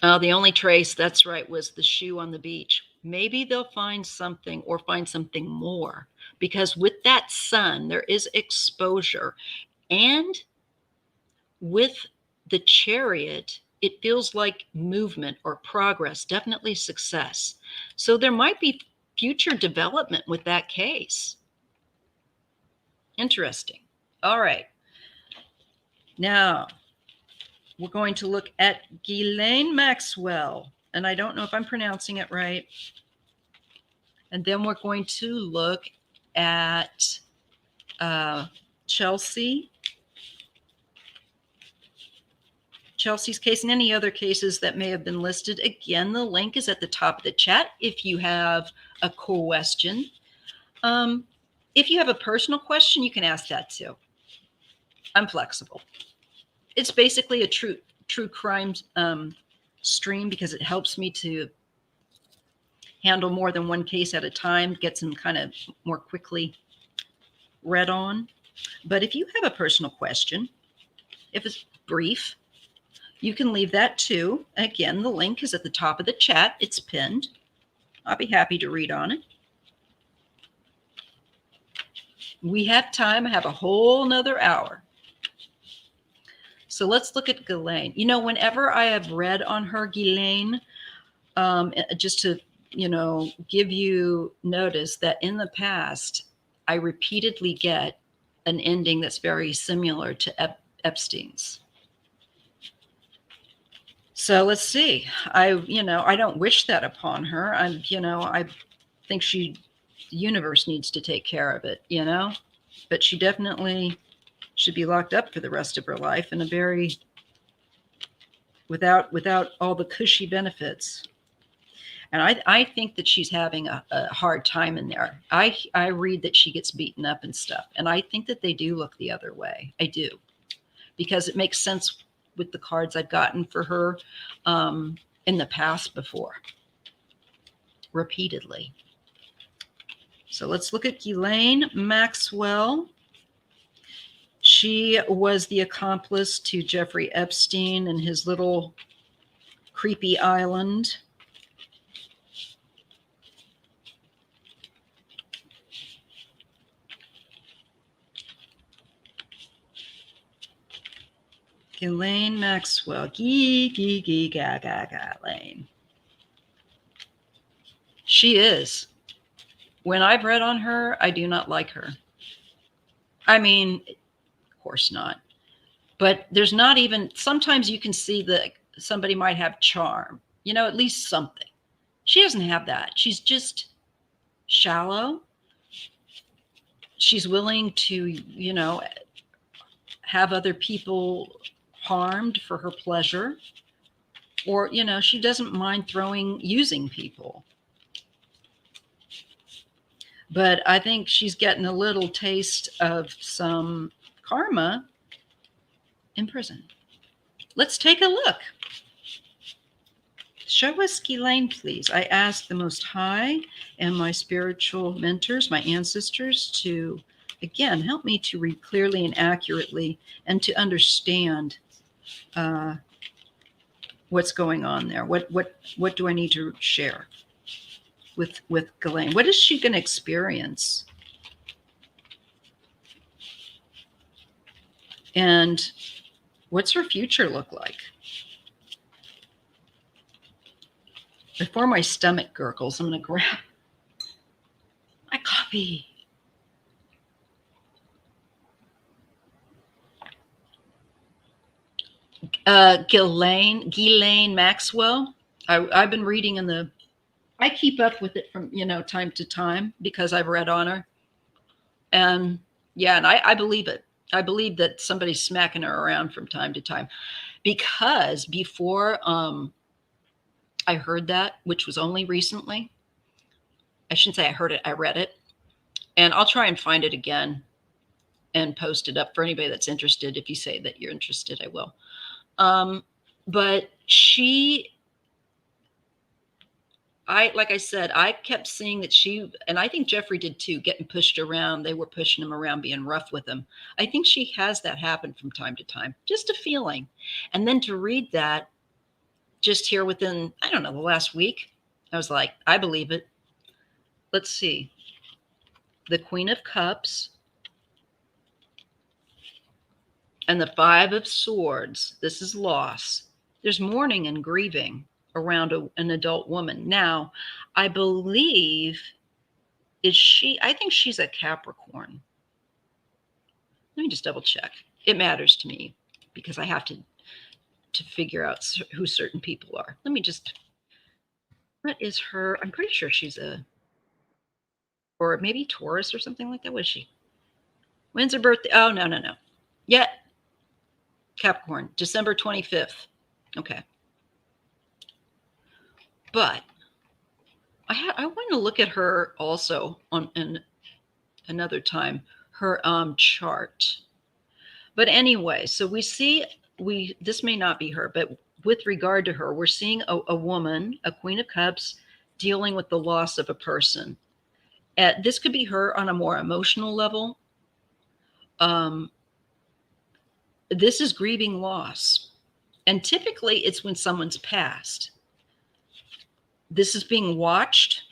Oh, the only trace, that's right, was the shoe on the beach. Maybe they'll find something or find something more. Because with that sun, there is exposure. And with the chariot, it feels like movement or progress, definitely success. So there might be future development with that case. Interesting. All right. Now, we're going to look at Ghislaine Maxwell. And I don't know if I'm pronouncing it right. And then we're going to look at Chelsea's case and any other cases that may have been listed. Again, the link is at the top of the chat if you have a question. If you have a personal question, you can ask that too. I'm flexible. It's basically a true crime stream because it helps me to handle more than one case at a time, get some kind of more quickly read on. But if you have a personal question, if it's brief, you can leave that too. Again, the link is at the top of the chat. It's pinned. I'll be happy to read on it. We have time. I have a whole nother hour. So let's look at Ghislaine. You know, whenever I have read on her, Ghislaine, just to, you know, give you notice that in the past, I repeatedly get an ending that's very similar to Epstein's. So let's see. I don't wish that upon her. I think the universe needs to take care of it, you know, but she definitely should be locked up for the rest of her life in a without all the cushy benefits. And I think that she's having a hard time in there. I read that she gets beaten up and stuff. And I think that they do look the other way. I do. Because it makes sense with the cards I've gotten for her. in the past before, repeatedly. So let's look at Ghislaine Maxwell. She was the accomplice to Jeffrey Epstein and his little creepy island. Ghislaine Maxwell. Ghislaine. She is. When I've read on her, I do not like her. I mean, of course not. But there's not even, sometimes you can see that somebody might have charm, you know, at least something. She doesn't have that. She's just shallow. She's willing to, you know, have other people harmed for her pleasure. Or, you know, she doesn't mind using people. But I think she's getting a little taste of some karma in prison. Let's take a look. Show us Ghislaine, please. I ask the Most High and my spiritual mentors, my ancestors, to, again, help me to read clearly and accurately and to understand what's going on there. What do I need to share with Ghislaine? What is she going to experience? And what's her future look like? Before my stomach gurgles, I'm going to grab my coffee. Ghislaine Maxwell. I've been reading I keep up with it from, you know, time to time because I've read on her. And yeah, and I believe it. I believe that somebody's smacking her around from time to time, because before I heard that, which was only recently, I shouldn't say I heard it, I read it, and I'll try and find it again and post it up for anybody that's interested. If you say that you're interested, I will. But like I said, I kept seeing that she, and I think Jeffrey did too, getting pushed around. They were pushing him around, being rough with him. I think she has that happen from time to time, just a feeling. And then to read that just here within, I don't know, the last week, I was like, I believe it. Let's see. The Queen of Cups and the Five of Swords. This is loss. There's mourning and grieving around an adult woman. Now, I believe, I think she's a Capricorn. Let me just double check. It matters to me because I have to figure out who certain people are. Let me just, what is her? I'm pretty sure she's or maybe Taurus or something like that. Was she? When's her birthday? Oh, no. Yeah. Capricorn, December 25th. Okay. But I want to look at her also in another time, her chart. But anyway, so we see, this may not be her, but with regard to her, we're seeing a woman, a Queen of Cups, dealing with the loss of a person. This could be her on a more emotional level. This is grieving loss. And typically it's when someone's passed. This is being watched.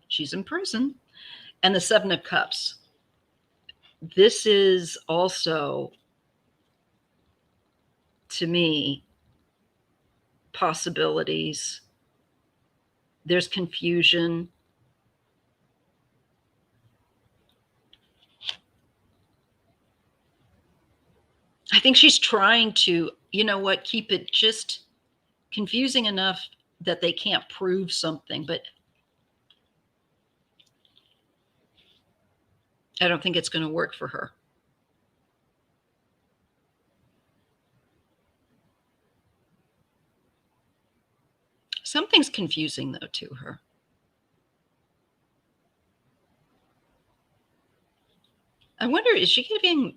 She's in prison. And the Seven of Cups. This is also, to me, possibilities. There's confusion. I think she's trying to, you know what, keep it just confusing enough that they can't prove something, but I don't think it's going to work for her. Something's confusing, though, to her. I wonder, is she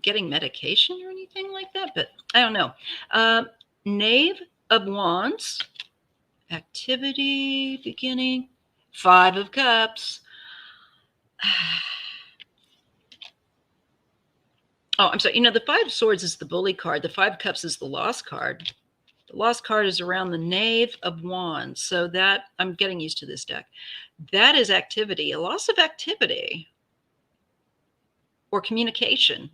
getting medication or anything like that? But I don't know. Knave of Wands. Activity beginning. 5 of Cups. Oh, I'm sorry. The 5 of Swords is the bully card. The 5 of Cups is the lost card. The lost card is around the Knave of Wands. So that, I'm getting used to this deck. That is activity, a loss of activity or communication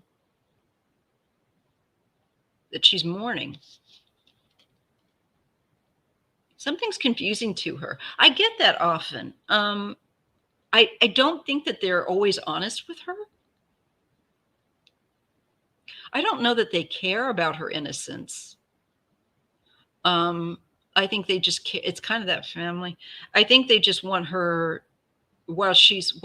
that she's mourning. Something's confusing to her. I get that often. I don't think that they're always honest with her. I don't know that they care about her innocence. I think they just care. It's kind of that family. I think they just want her while she's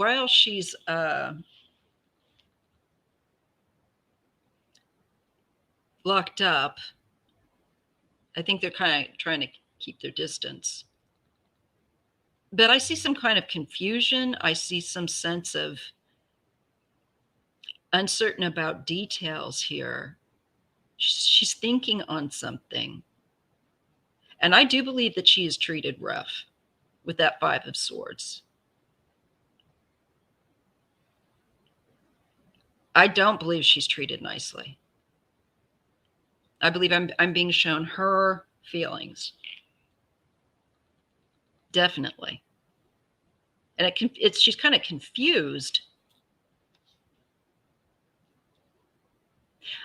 locked up. I think they're kind of trying to keep their distance. But I see some kind of confusion. I see some sense of uncertain about details here. She's thinking on something. And I do believe that she is treated rough with that 5 of Swords. I don't believe she's treated nicely. I believe I'm being shown her feelings. Definitely. And she's kind of confused.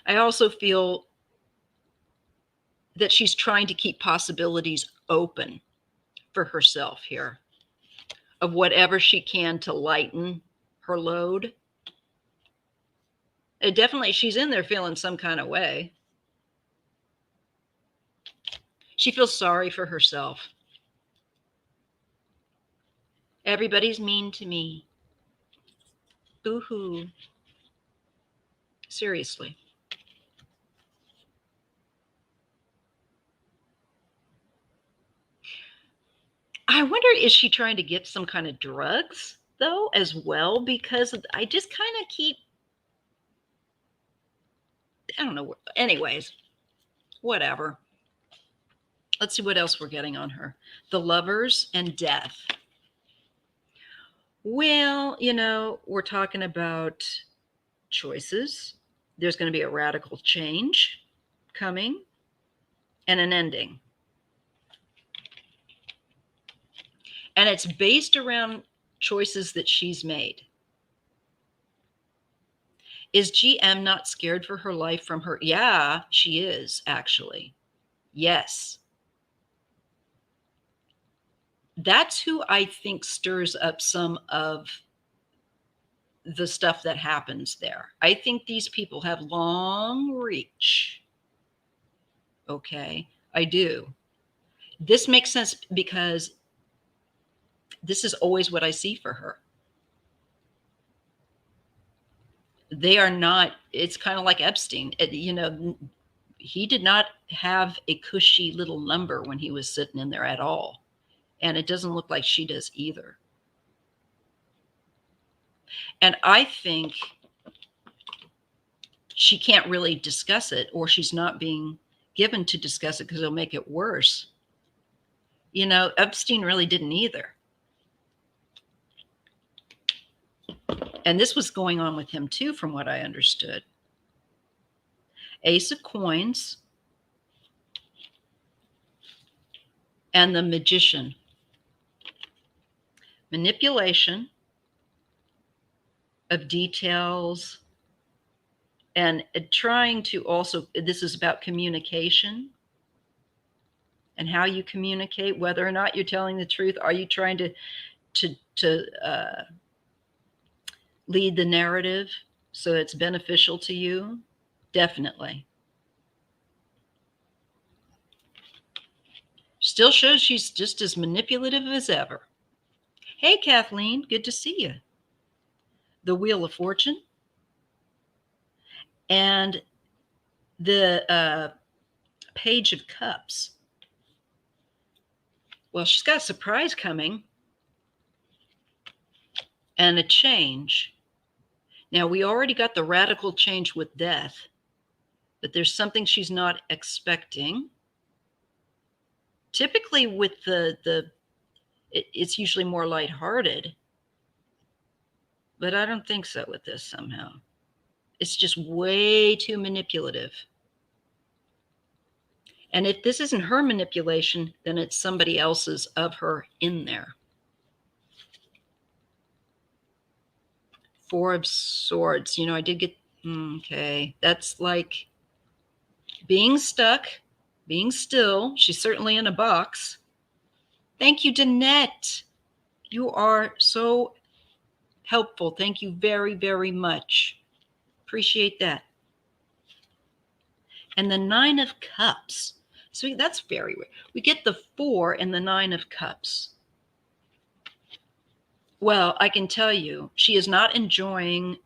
I also feel that she's trying to keep possibilities open for herself here of whatever she can to lighten her load. Definitely, she's in there feeling some kind of way. She feels sorry for herself. Everybody's mean to me. Boo-hoo. Seriously. I wonder, is she trying to get some kind of drugs, though, as well? Because I just kind of keep, I don't know. Anyways, whatever. Let's see what else we're getting on her. The Lovers and Death. Well, we're talking about choices. There's going to be a radical change coming and an ending. And it's based around choices that she's made. Is GM not scared for her life from her? Yeah, she is, actually. Yes. That's who I think stirs up some of the stuff that happens there. I think these people have long reach. Okay, I do. This makes sense because this is always what I see for her. They are not, it's kind of like Epstein. He did not have a cushy little number when he was sitting in there at all. And it doesn't look like she does either. And I think she can't really discuss it, or she's not being given to discuss it because it'll make it worse. Epstein really didn't either. And this was going on with him too, from what I understood. Ace of Coins and the Magician. Manipulation of details and trying to also, this is about communication and how you communicate, whether or not you're telling the truth. Are you trying to lead the narrative so it's beneficial to you? Definitely. Still shows she's just as manipulative as ever. Hey, Kathleen, good to see you. The Wheel of Fortune and the Page of Cups. Well, she's got a surprise coming and a change. Now, we already got the radical change with death, but there's something she's not expecting. Typically with it's usually more lighthearted, but I don't think so with this somehow. It's just way too manipulative. And if this isn't her manipulation, then it's somebody else's of her in there. Four of Swords. You know, I did get, okay. That's like being stuck, being still. She's certainly in a box. Thank you, Danette. You are so helpful. Thank you very, very much. Appreciate that. And the Nine of Cups. So that's very weird. We get the 4 and the 9 of Cups. Well, I can tell you, she is not enjoying,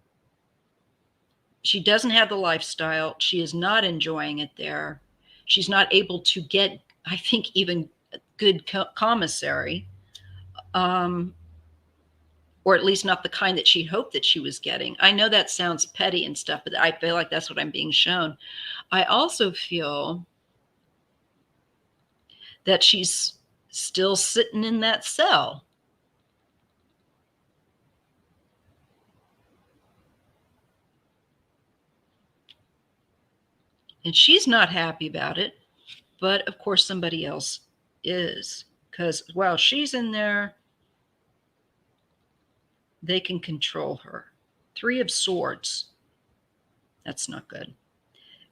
she doesn't have the lifestyle. She is not enjoying it there. She's not able to get, I think, even good commissary, or at least not the kind that she hoped that she was getting. I know that sounds petty and stuff, but I feel like that's what I'm being shown. I also feel that she's still sitting in that cell. And she's not happy about it, but of course somebody else is, because while she's in there, they can control her. 3 of Swords. That's not good.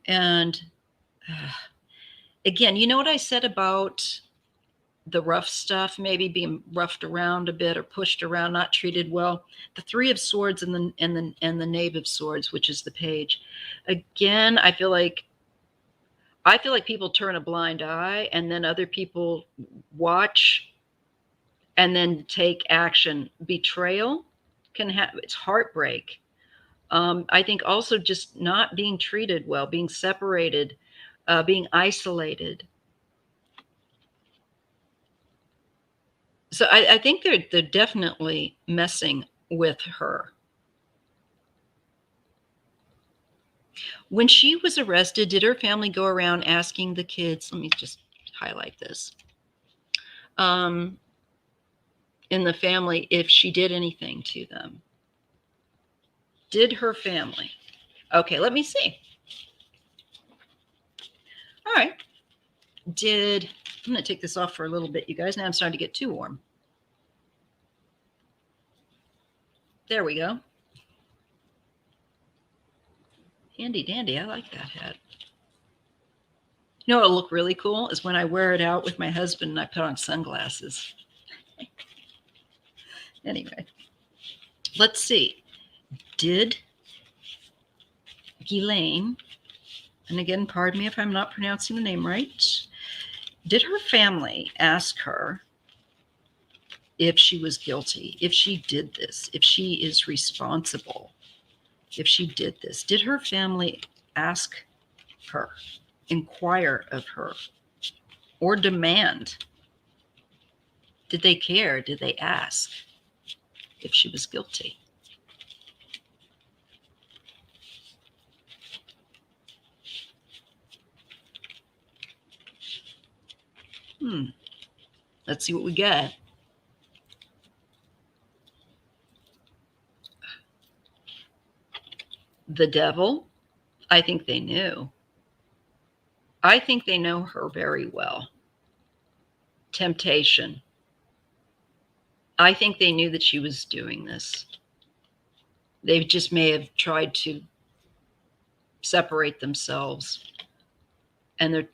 And again, you know what I said about the rough stuff, maybe being roughed around a bit or pushed around, not treated well. The 3 of Swords and the Knave of Swords, which is the page. Again, I feel like people turn a blind eye, and then other people watch and then take action. Betrayal can have, it's heartbreak. I think also just not being treated well, being separated, being isolated. So I think they're definitely messing with her. When she was arrested, did her family go around asking the kids? Let me just highlight this. In the family, if she did anything to them. Did her family? Okay, let me see. All right. I'm going to take this off for a little bit, you guys. Now I'm starting to get too warm. There we go. Handy dandy. I like that hat. You know what'll look really cool is when I wear it out with my husband and I put on sunglasses. Anyway, let's see. Did Ghislaine, and again, pardon me if I'm not pronouncing the name right, did her family ask her if she was guilty, if she did this, if she is responsible, if she did this? Did her family ask her, inquire of her, or demand? Did they care? Did they ask if she was guilty? Let's see what we get. The Devil. I think they knew. I think they know her very well. Temptation. I think they knew that she was doing this. They just may have tried to separate themselves. And they're,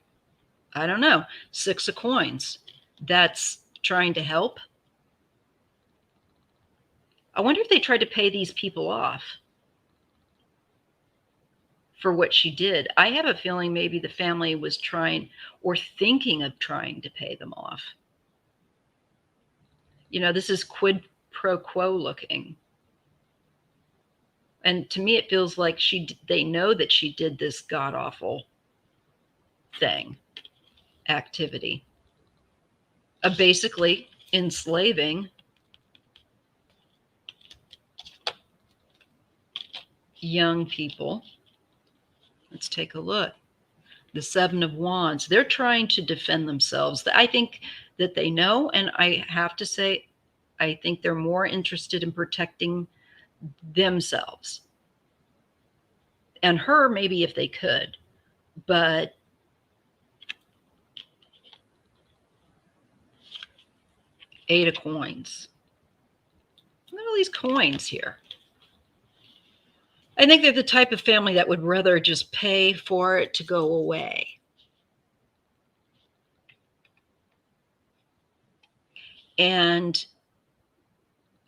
I don't know, 6 of Coins. That's trying to help. I wonder if they tried to pay these people off for what she did. I have a feeling maybe the family was trying or thinking of trying to pay them off. You know, this is quid pro quo looking. And to me, it feels like they know that she did this god-awful thing, activity, of basically enslaving young people. Let's take a look. The Seven of Wands. They're trying to defend themselves. I think that they know, and I have to say, I think they're more interested in protecting themselves. And her, maybe if they could. But Eight of Coins. Look at all these coins here. I think they're the type of family that would rather just pay for it to go away. And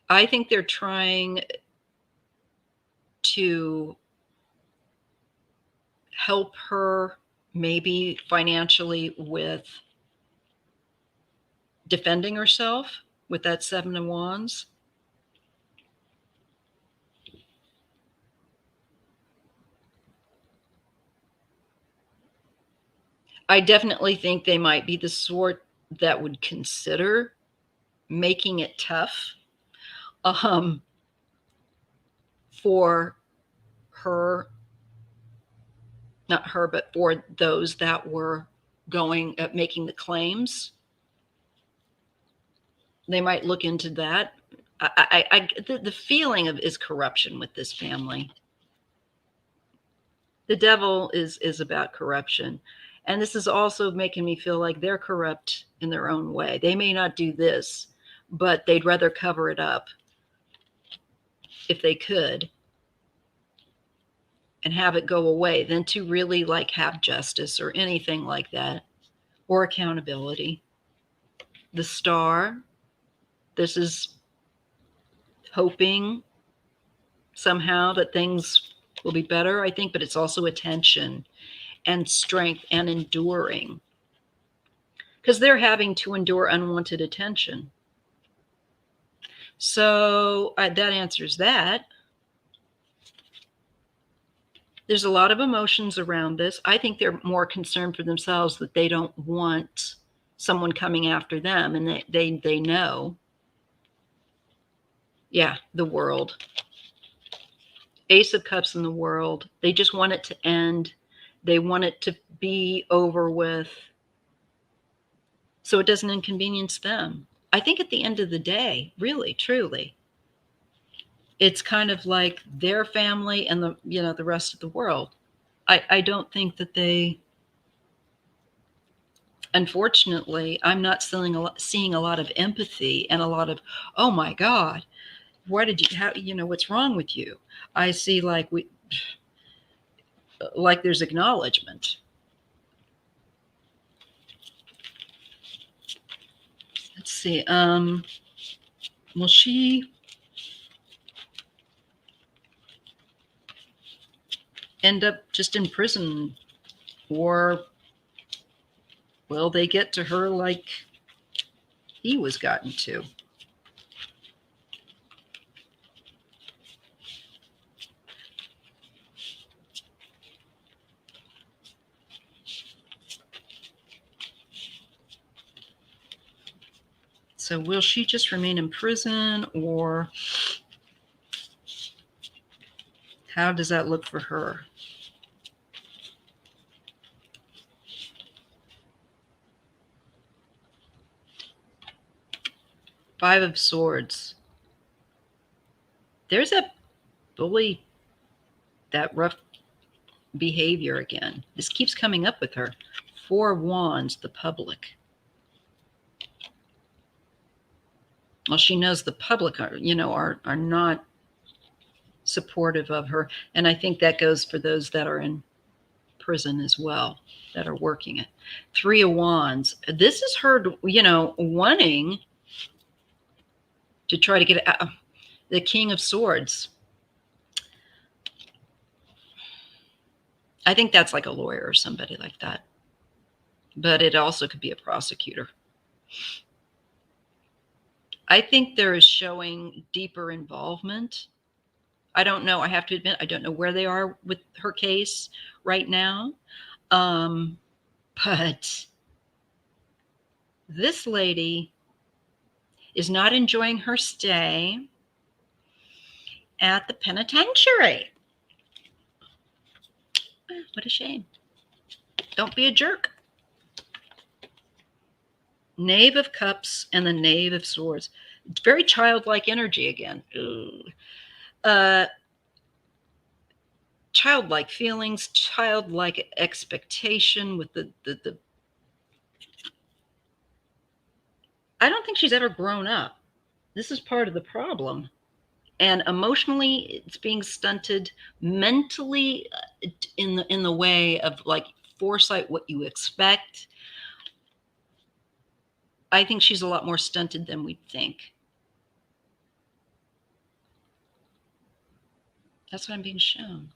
I think they're trying to help her maybe financially with defending herself with that Seven of Wands. I definitely think they might be the sort that would consider making it tough for her, not her, but for those that were going at making the claims. They might look into that. The feeling of is corruption with this family. The devil is about corruption. And this is also making me feel like they're corrupt in their own way. They may not do this, but they'd rather cover it up if they could and have it go away than to really like have justice or anything like that, or accountability. The Star, this is hoping somehow that things will be better, I think, but it's also attention and strength and enduring, because they're having to endure unwanted attention. So that answers that. There's a lot of emotions around this. I think they're more concerned for themselves, that they don't want someone coming after them, and they know. Yeah, the World. Ace of Cups in the World. They just want it to end. They want it to be over with so it doesn't inconvenience them. I think at the end of the day, really, truly, it's kind of like their family and the rest of the world. I don't think that they, unfortunately, I'm not seeing a lot of empathy and a lot of, oh my God, why did you, what's wrong with you? I see like there's acknowledgement. Let's see. Will she end up just in prison, or will they get to her like he was gotten to? So will she just remain in prison, or how does that look for her? Five of Swords. There's that bully, that rough behavior again. This keeps coming up with her. Four of Wands, the public. Well, she knows the public are not supportive of her. And I think that goes for those that are in prison as well, that are working it. Three of Wands. This is her, wanting to try to get out. The King of Swords. I think that's like a lawyer or somebody like that. But it also could be a prosecutor. I think there is showing deeper involvement. I don't know. I have to admit, I don't know where they are with her case right now. But this lady is not enjoying her stay at the penitentiary. What a shame. Don't be a jerk. Knave of Cups and the Knave of Swords. It's very childlike energy again. Childlike feelings, childlike expectation with the I don't think she's ever grown up. This is part of the problem. And emotionally, it's being stunted. Mentally, in the way of like foresight, what you expect. I think she's a lot more stunted than we think. That's what I'm being shown.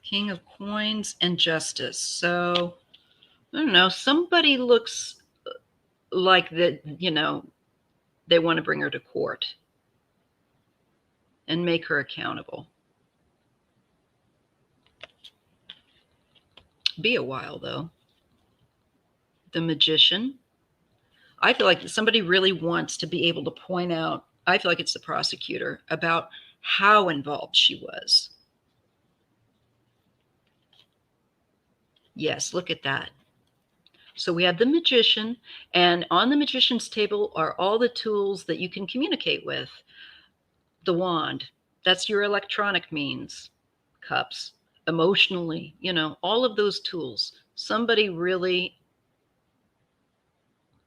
King of Coins and Justice. So, I don't know. Somebody looks like that, they want to bring her to court and make her accountable. Be a while, though. The Magician. I feel like somebody really wants to be able to point out, I feel like it's the prosecutor, about how involved she was. Yes, look at that. So we have the Magician, and on the Magician's table are all the tools that you can communicate with. The wand, that's your electronic means. Cups, emotionally, all of those tools. Somebody really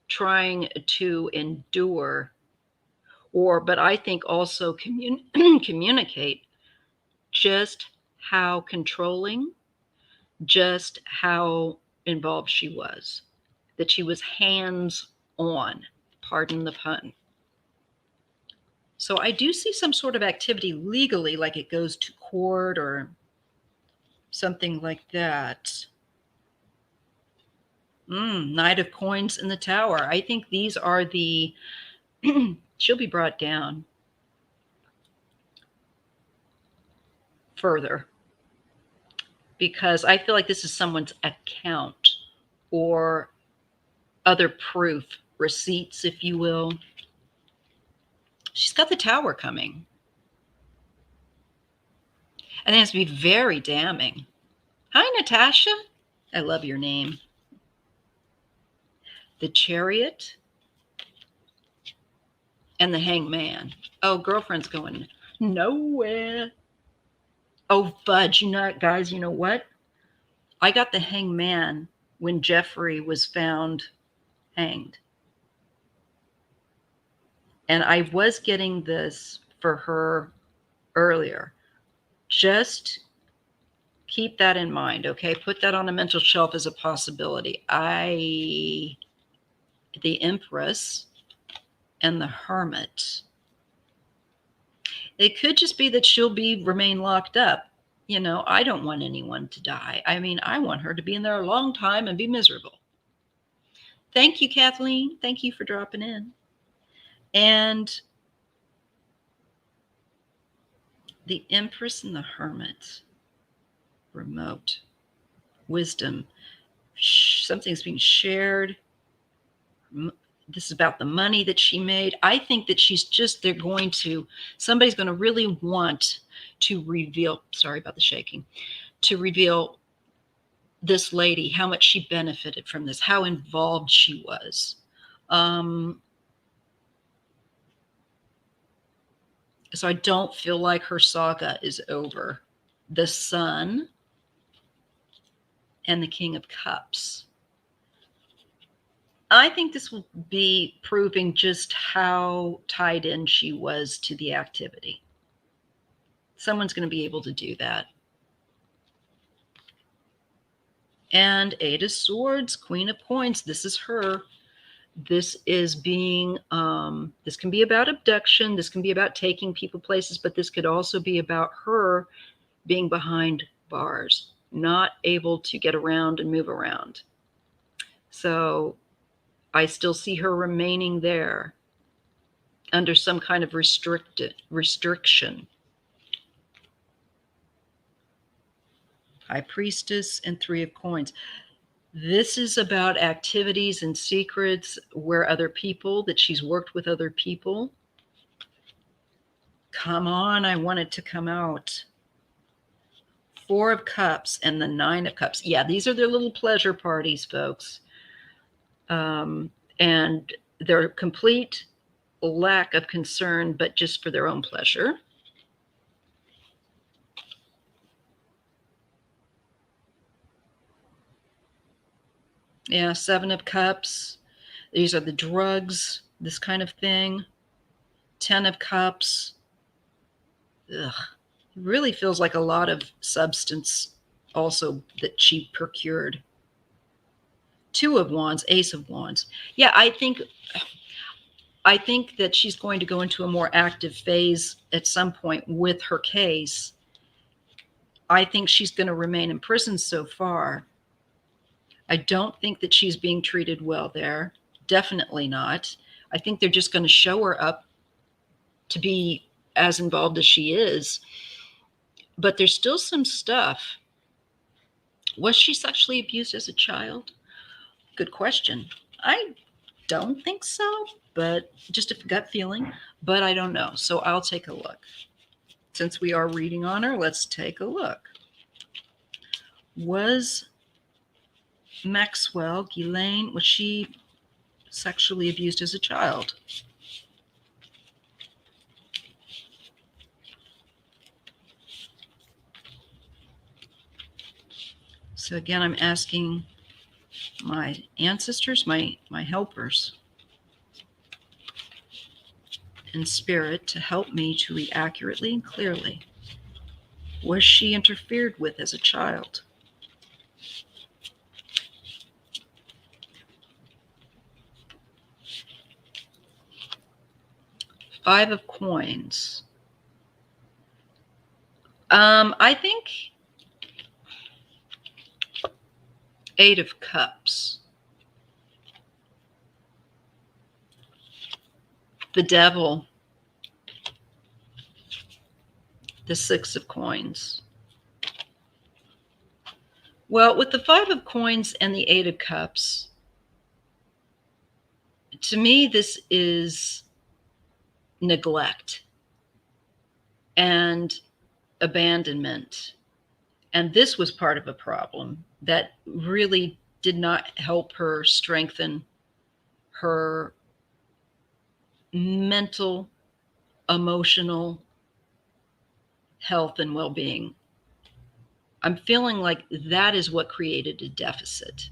trying to endure, but I think also communicate just how controlling, just how involved she was, that she was hands on, pardon the pun. So I do see some sort of activity legally, like it goes to court or something like that. Knight of Coins in the Tower. I think these are the, she'll be brought down further because I feel like this is someone's account or other proof, receipts, if you will. She's got the Tower coming. And it has to be very damning. Hi, Natasha. I love your name. The Chariot and the Hangman. Oh, girlfriend's going nowhere. Oh, fudge. Guys, you know what? I got the Hangman when Jeffrey was found hanged. And I was getting this for her earlier. Just keep that in mind, okay? Put that on a mental shelf as a possibility. The Empress and the Hermit. It could just be that she'll remain locked up. I don't want anyone to die. I mean, I want her to be in there a long time and be miserable. Thank you, Kathleen. Thank you for dropping in. And the Empress and the Hermit. Remote. Wisdom. Something's being shared. This is about the money that she made. I think that somebody's going to really want to reveal, sorry about the shaking, to reveal this lady, how much she benefited from this, how involved she was. So I don't feel like her saga is over. The Sun and the King of Cups. I think this will be proving just how tied in she was to the activity. Someone's going to be able to do that. And Eight of Swords, Queen of Coins. This is her. This is this can be about abduction. This can be about taking people places, but this could also be about her being behind bars, not able to get around and move around. So I still see her remaining there under some kind of restriction. High Priestess and Three of Coins. This is about activities and secrets that she's worked with other people. Come on, I want it to come out. Four of Cups and the Nine of Cups. Yeah, these are their little pleasure parties, folks. And their complete lack of concern, but just for their own pleasure. Yeah, Seven of Cups. These are the drugs, this kind of thing. 10 of Cups. Ugh. It really feels like a lot of substance also that she procured. Two of Wands, Ace of Wands. Yeah, I think that she's going to go into a more active phase at some point with her case. I think she's going to remain in prison so far. I don't think that she's being treated well there. Definitely not. I think they're just going to show her up to be as involved as she is. But there's still some stuff. Was she sexually abused as a child? Good question. I don't think so, but just a gut feeling. But I don't know. So I'll take a look. Since we are reading on her, let's take a look. Was Maxwell, Ghislaine, was she sexually abused as a child? So again, I'm asking my ancestors, my helpers in spirit to help me to read accurately and clearly. Was she interfered with as a child? Five of Coins. I think Eight of Cups. The Devil. The Six of Coins. Well, with the Five of Coins and the Eight of Cups, to me, this is neglect and abandonment. And this was part of a problem that really did not help her strengthen her mental, emotional health and well-being. I'm feeling like that is what created a deficit.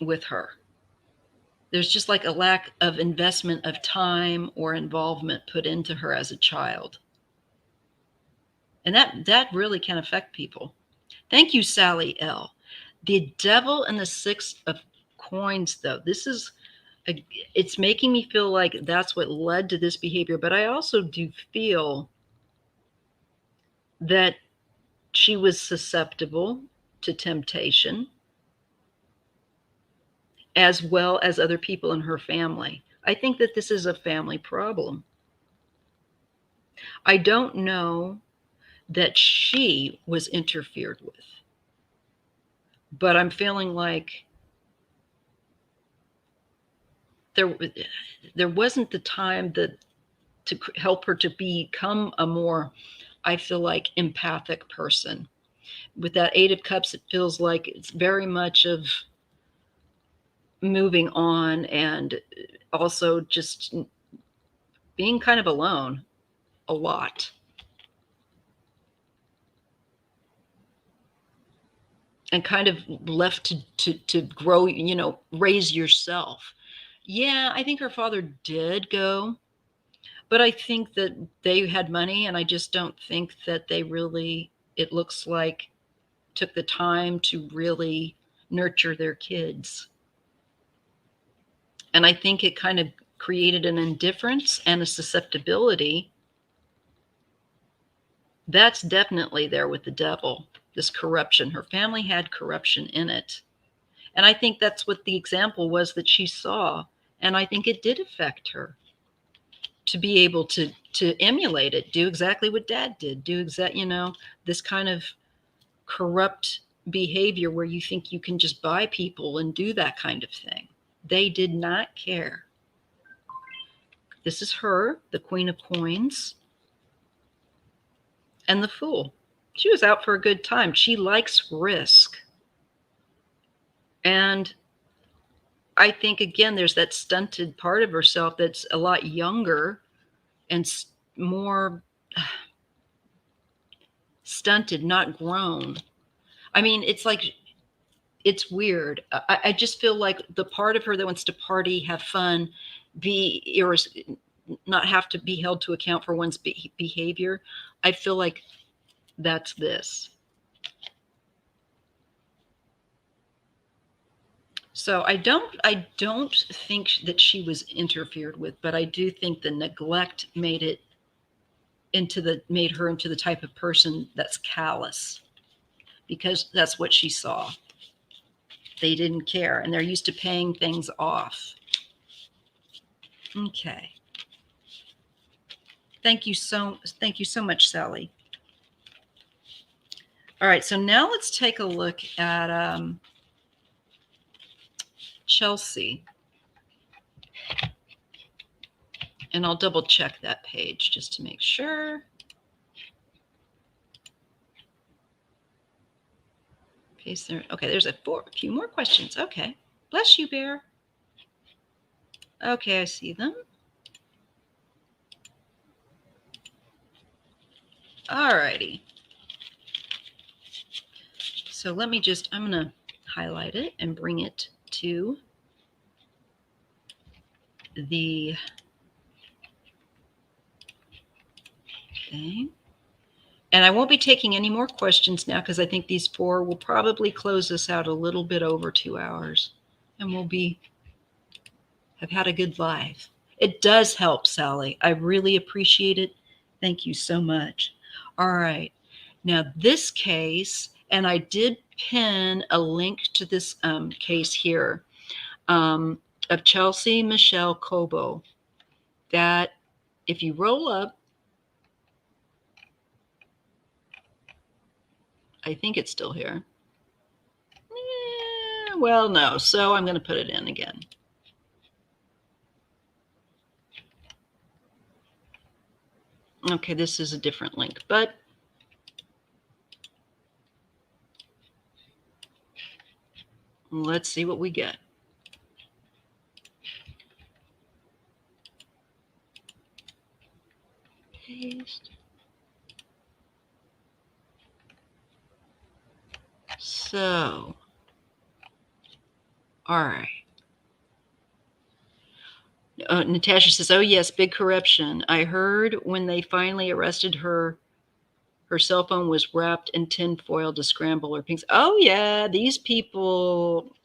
With her. There's just like a lack of investment of time or involvement put into her as a child. And that really can affect people. Thank you, Sally L. The Devil and the Six of Coins, though, it's making me feel like that's what led to this behavior. But I also do feel that she was susceptible to temptation, as well as other people in her family. I think that this is a family problem. I don't know that she was interfered with, but I'm feeling like there wasn't the time to help her to become a more, I feel like, empathic person. With that Eight of Cups, it feels like it's very much of moving on and also just being kind of alone a lot. And kind of left to grow, raise yourself. Yeah, I think her father did go, but I think that they had money, and I just don't think that they really, it looks like, took the time to really nurture their kids. And I think it kind of created an indifference and a susceptibility. That's definitely there with the Devil, this corruption. Her family had corruption in it. And I think that's what the example was that she saw. And I think it did affect her to be able to emulate it, do exactly what Dad did, this kind of corrupt behavior where you think you can just buy people and do that kind of thing. They did not care. This is her, the Queen of Coins, and the Fool. She was out for a good time. She likes risk. And I think, again, there's that stunted part of herself that's a lot younger and more stunted, not grown. I mean, it's like, it's weird. I just feel like the part of her that wants to party, have fun, not have to be held to account for one's behavior. I feel like that's this. So I don't think that she was interfered with, but I do think the neglect made her into the type of person that's callous, because that's what she saw. They didn't care, and they're used to paying things off. Okay. Thank you so much, Sally. All right, so now let's take a look at Chelsea. And I'll double check that page just to make sure. Okay, there's a few more questions. Okay. Bless you, Bear. Okay, I see them. All righty. So I'm going to highlight it and bring it to the thing. And I won't be taking any more questions now, because I think these 4 will probably close us out a little bit over 2 hours. And we'll have had a good life. It does help, Sally. I really appreciate it. Thank you so much. All right. Now this case, and I did pin a link to this case here of Chelsea Michelle Kobo, that if you roll up, I think it's still here. Well, no. So I'm going to put it in again. Okay, this is a different link, but let's see what we get. Paste. So, all right. Natasha says, oh, yes, big corruption. I heard when they finally arrested her, her cell phone was wrapped in tin foil to scramble her pings. Oh, yeah, these people,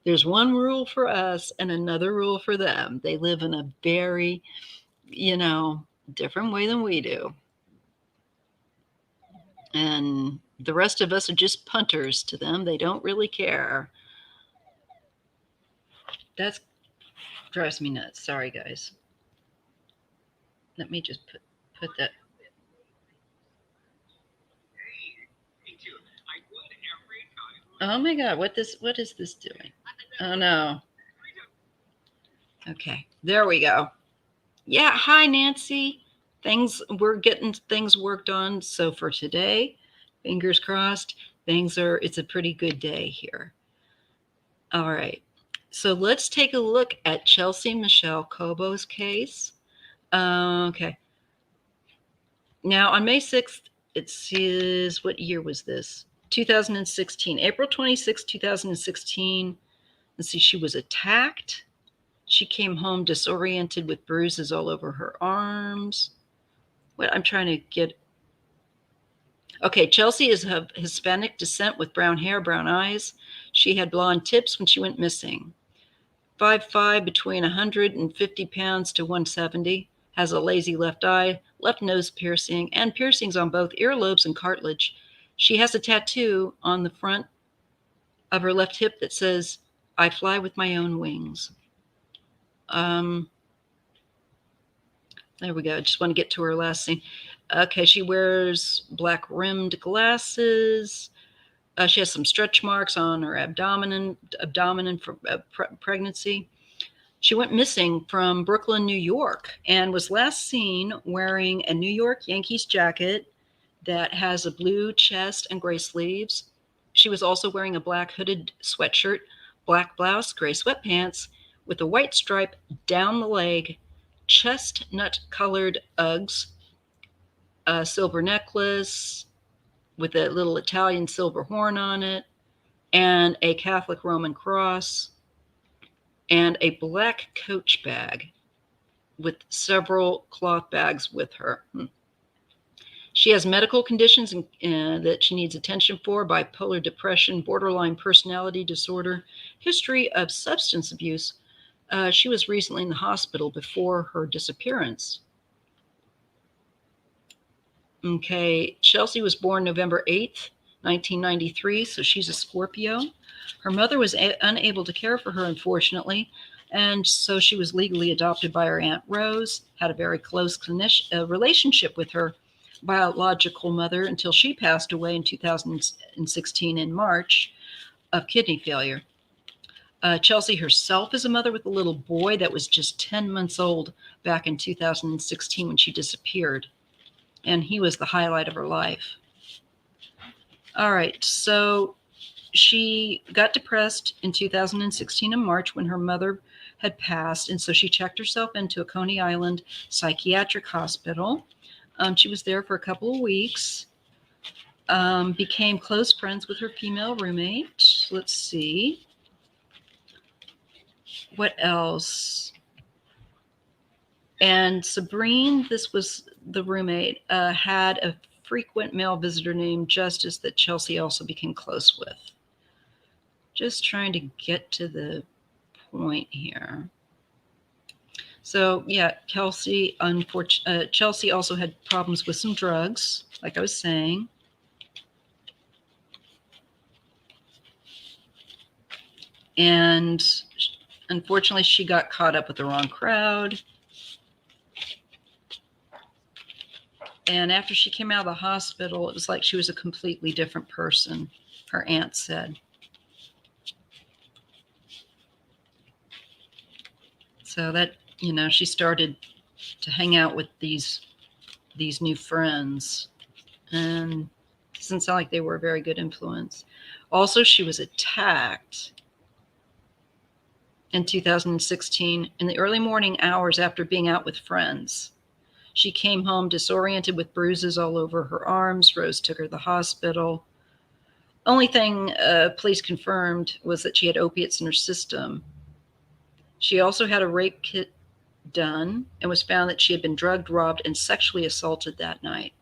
there's one rule for us and another rule for them. They live in a very, different way than we do. And the rest of us are just punters to them. They don't really care. That drives me nuts. Sorry, guys. Let me just put that. Oh my God, what is this doing? Oh no. Okay, there we go. Yeah, hi Nancy. We're getting things worked on. So for today, fingers crossed, it's a pretty good day here. All right. So let's take a look at Chelsea Michelle Kobo's case. Okay. Now on May 6th, it says, what year was this? 2016, April 26, 2016. Let's see, she was attacked. She came home disoriented with bruises all over her arms. What I'm trying to get. Okay, Chelsea is of Hispanic descent with brown hair, brown eyes. She had blonde tips when she went missing. 5'5", between 150 pounds to 170. Has a lazy left eye, left nose piercing, and piercings on both earlobes and cartilage. She has a tattoo on the front of her left hip that says, I fly with my own wings. There we go. I just want to get to her last scene. Okay, she wears black rimmed glasses. She has some stretch marks on her abdomen for pregnancy. She went missing from Brooklyn, New York, and was last seen wearing a New York Yankees jacket that has a blue chest and gray sleeves. She was also wearing a black hooded sweatshirt, black blouse, gray sweatpants with a white stripe down the leg, chestnut colored Uggs, a silver necklace with a little Italian silver horn on it, and a Catholic Roman cross, and a black Coach bag with several cloth bags with her. She has medical conditions that she needs attention for: bipolar depression, borderline personality disorder, history of substance abuse. She was recently in the hospital before her disappearance. Okay, Chelsea was born November 8th, 1993, so she's a Scorpio. Her mother was unable to care for her, unfortunately, and so she was legally adopted by her Aunt Rose, had a very close relationship with her biological mother until she passed away in 2016 in March of kidney failure. Chelsea herself is a mother with a little boy that was just 10 months old back in 2016 when she disappeared, and he was the highlight of her life. All right, so she got depressed in 2016 in March when her mother had passed, and so she checked herself into a Coney Island psychiatric hospital. She was there for a couple of weeks, became close friends with her female roommate. Let's see. What else? And Sabrine, this was the roommate, had a frequent male visitor named Justice that Chelsea also became close with. Just trying to get to the point here. So yeah, Chelsea also had problems with some drugs, like I was saying. And unfortunately, she got caught up with the wrong crowd. And after she came out of the hospital, it was like she was a completely different person, her aunt said. So that, she started to hang out with these new friends, and it doesn't sound like they were a very good influence. Also, she was attacked in 2016 in the early morning hours after being out with friends. She came home disoriented with bruises all over her arms. Rose took her to the hospital. Only thing police confirmed was that she had opiates in her system. She also had a rape kit done, and was found that she had been drugged, robbed, and sexually assaulted that night.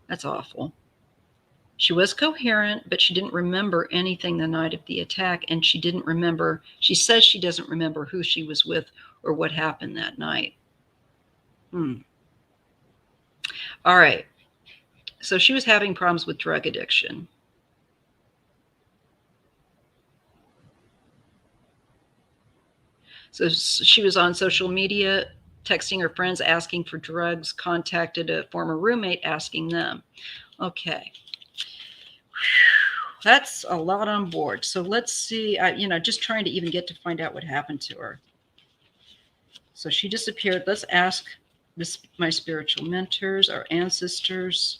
That's awful. She was coherent, but she didn't remember anything the night of the attack, and she says she doesn't remember who she was with or what happened that night. All right. So she was having problems with drug addiction. So she was on social media, texting her friends, asking for drugs, contacted a former roommate, asking them. Okay. That's a lot on board. So let's see, just trying to even get to find out what happened to her. So she disappeared. Let's ask my spiritual mentors, our ancestors,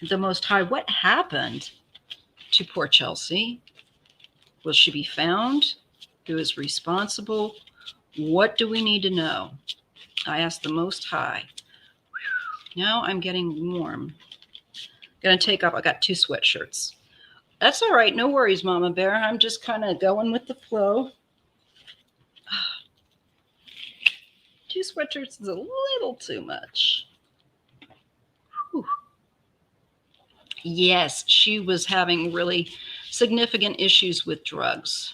the Most High, what happened to poor Chelsea? Will she be found? Who is responsible? What do we need to know? I ask the Most High. Now I'm getting warm. Gonna take off. I got 2 sweatshirts. That's all right. No worries, Mama Bear. I'm just kind of going with the flow. 2 sweatshirts is a little too much. Whew. Yes, she was having really significant issues with drugs,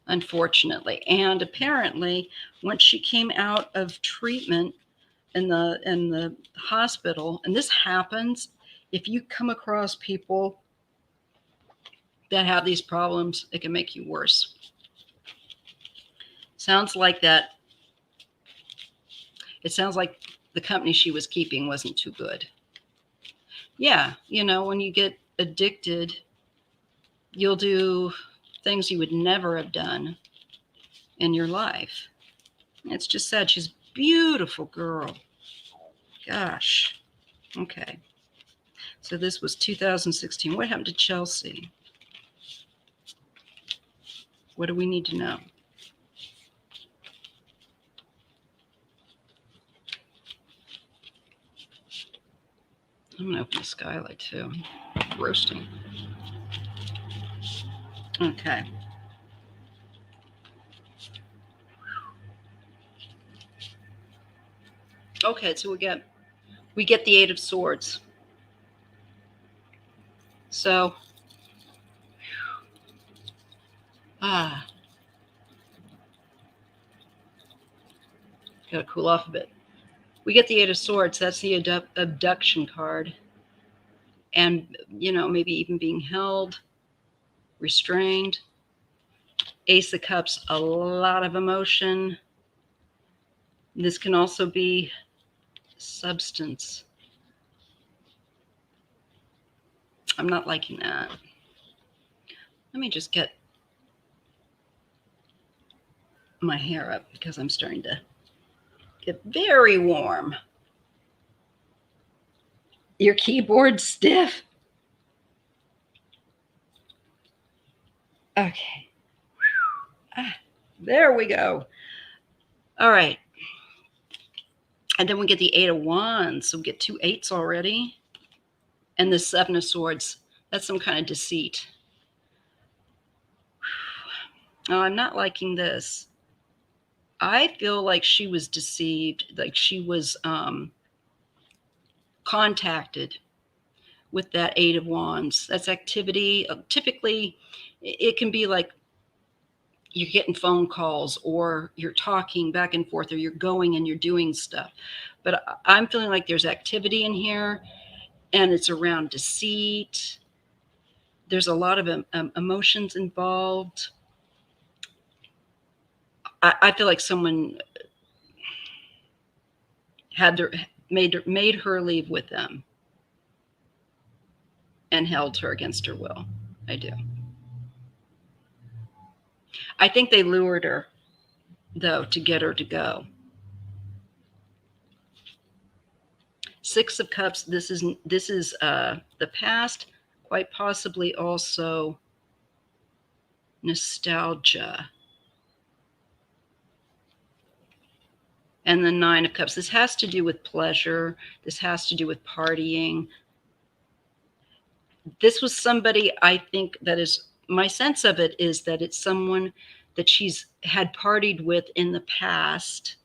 unfortunately. And apparently, once she came out of treatment in the hospital, and this happens if you come across people that have these problems, it can make you worse. Sounds like that. It sounds like the company she was keeping wasn't too good. Yeah, when you get addicted, you'll do things you would never have done in your life. It's just sad. She's a beautiful girl. Gosh. Okay. So this was 2016. What happened to Chelsea? What do we need to know? I'm going to open the skylight too. Roasting. Okay. Okay, so we get the Eight of Swords. So, gotta cool off a bit. We get the Eight of Swords. That's the abduction card. And, maybe even being held, restrained. Ace of Cups, a lot of emotion. This can also be substance. I'm not liking that. Let me just get my hair up because I'm starting to get very warm. Your keyboard stiff? Okay. There we go. All right. And then we get the Eight of Wands. So we get 2 8s already. And the Seven of Swords. That's some kind of deceit. Oh, I'm not liking this. I feel like she was deceived, like she was contacted with that Eight of Wands. That's activity. Typically, it can be like you're getting phone calls or you're talking back and forth or you're going and you're doing stuff. But I'm feeling like there's activity in here and it's around deceit. There's a lot of emotions involved. I feel like someone made her leave with them and held her against her will. I do. I think they lured her, though, to get her to go. Six of Cups. This is the past, quite possibly also nostalgia. And the Nine of Cups. This has to do with pleasure. This has to do with partying. This was somebody, I think, that is, my sense of it is that it's someone that she's had partied with in the past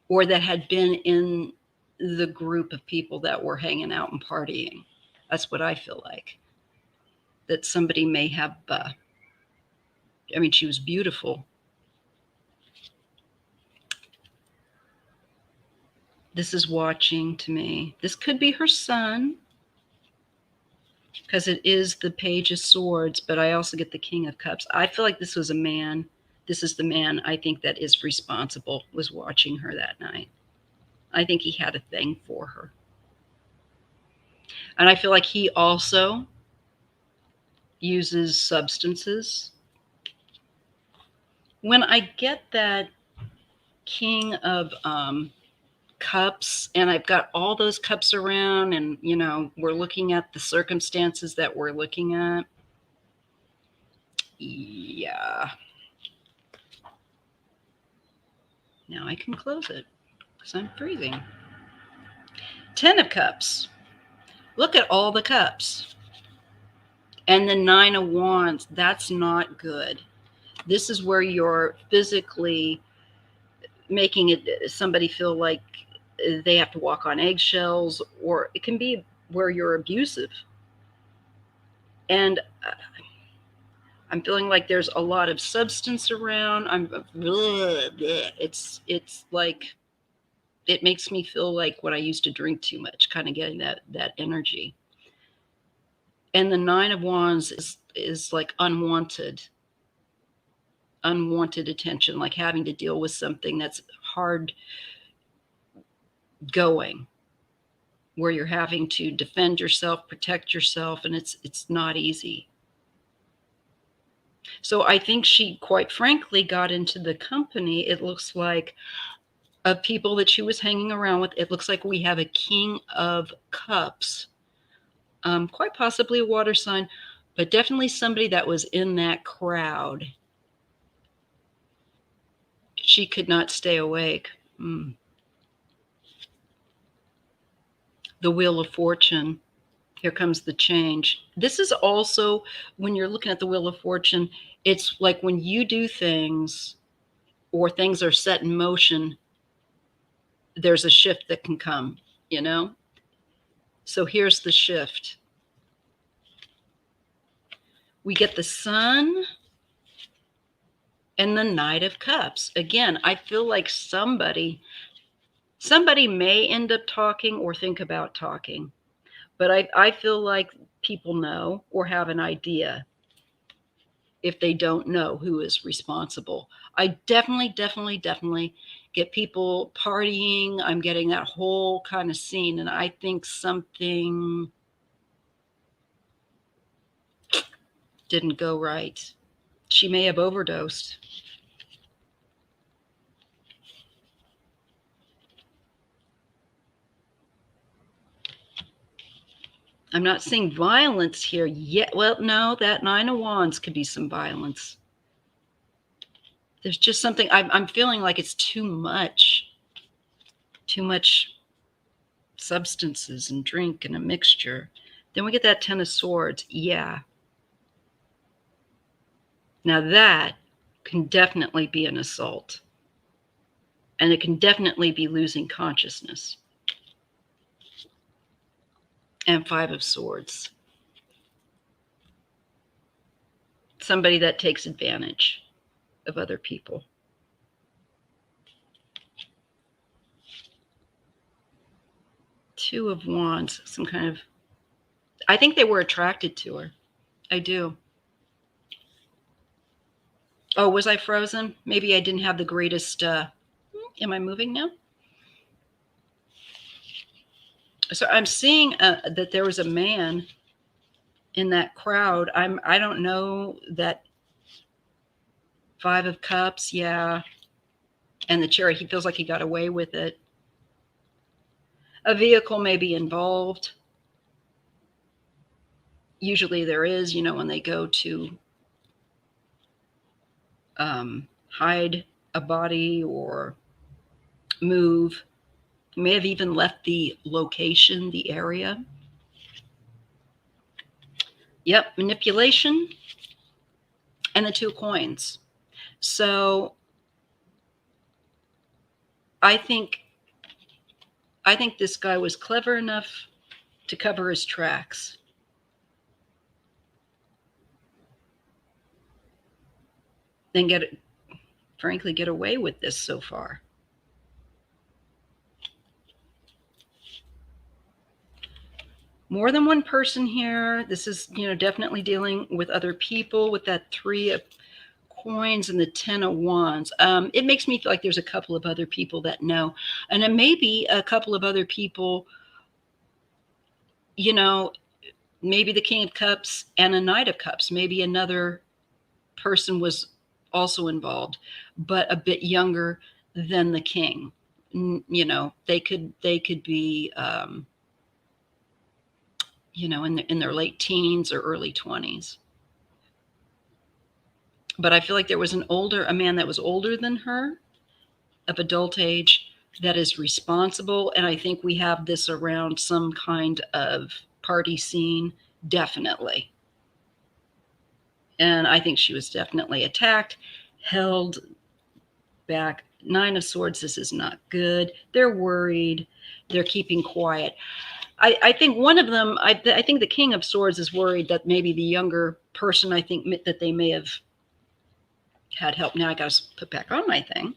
or that had been in the group of people that were hanging out and partying. That's what I feel like. That somebody may have, she was beautiful. This is watching to me. This could be her son because it is the Page of Swords, but I also get the King of Cups. I feel like this was a man. This is the man I think that is responsible, was watching her that night. I think he had a thing for her. And I feel like he also uses substances. When I get that King of Cups and I've got all those cups around and, we're looking at the circumstances that we're looking at. Yeah. Now I can close it because I'm freezing. 10 of Cups. Look at all the cups. And the Nine of Wands. That's not good. This is where you're physically making somebody feel like they have to walk on eggshells, or it can be where you're abusive. And I'm feeling like there's a lot of substance around. It's like, it makes me feel like when I used to drink too much, kind of getting that energy. And the Nine of Wands is like unwanted attention, like having to deal with something that's hard going, where you're having to defend yourself, protect yourself, and it's not easy. So I think she, quite frankly, got into the company, it looks like, of people that she was hanging around with. It looks like we have a King of Cups, quite possibly a water sign, but definitely somebody that was in that crowd. She could not stay awake. The Wheel of Fortune. Here comes the change. This is also, when you're looking at the Wheel of Fortune, it's like when you do things or things are set in motion, there's a shift that can come, you know? So here's the shift. We get the Sun and the Knight of Cups. Again, I feel like somebody may end up talking or think about talking, but I feel like people know or have an idea if they don't know who is responsible. I definitely get people partying. I'm getting that whole kind of scene, and I think something didn't go right. She may have overdosed. I'm not seeing violence here yet. Well, no, that Nine of Wands could be some violence. There's just something, I'm feeling like it's too much substances and drink and a mixture. Then we get that Ten of Swords. Yeah. Now that can definitely be an assault. And it can definitely be losing consciousness. And Five of Swords. Somebody that takes advantage of other people. Two of Wands, some kind of, I think they were attracted to her. I do. Oh, was I frozen? Maybe I didn't have the greatest, am I moving now? So I'm seeing that there was a man in that crowd. I don't know that Five of Cups, yeah. And the Chariot, he feels like he got away with it. A vehicle may be involved. Usually there is, when they go to hide a body or move. He may have even left the location, the area. Yep, manipulation and the Two of Coins. So I think this guy was clever enough to cover his tracks. And get away with this so far. More than one person here. This is, definitely dealing with other people with that Three of Coins and the Ten of Wands. It makes me feel like there's a couple of other people that know. And then maybe a couple of other people, maybe the King of Cups and a Knight of Cups. Maybe another person was also involved, but a bit younger than the king. They could be in their late teens or early 20s. But I feel like there was a man that was older than her, of adult age, that is responsible. And I think we have this around some kind of party scene, definitely. And I think she was definitely attacked, held back. Nine of Swords, this is not good. They're worried. They're keeping quiet. I think one of them, I think the King of Swords is worried that maybe the younger person, I think that they may have had help. Now I got to put back on my thing.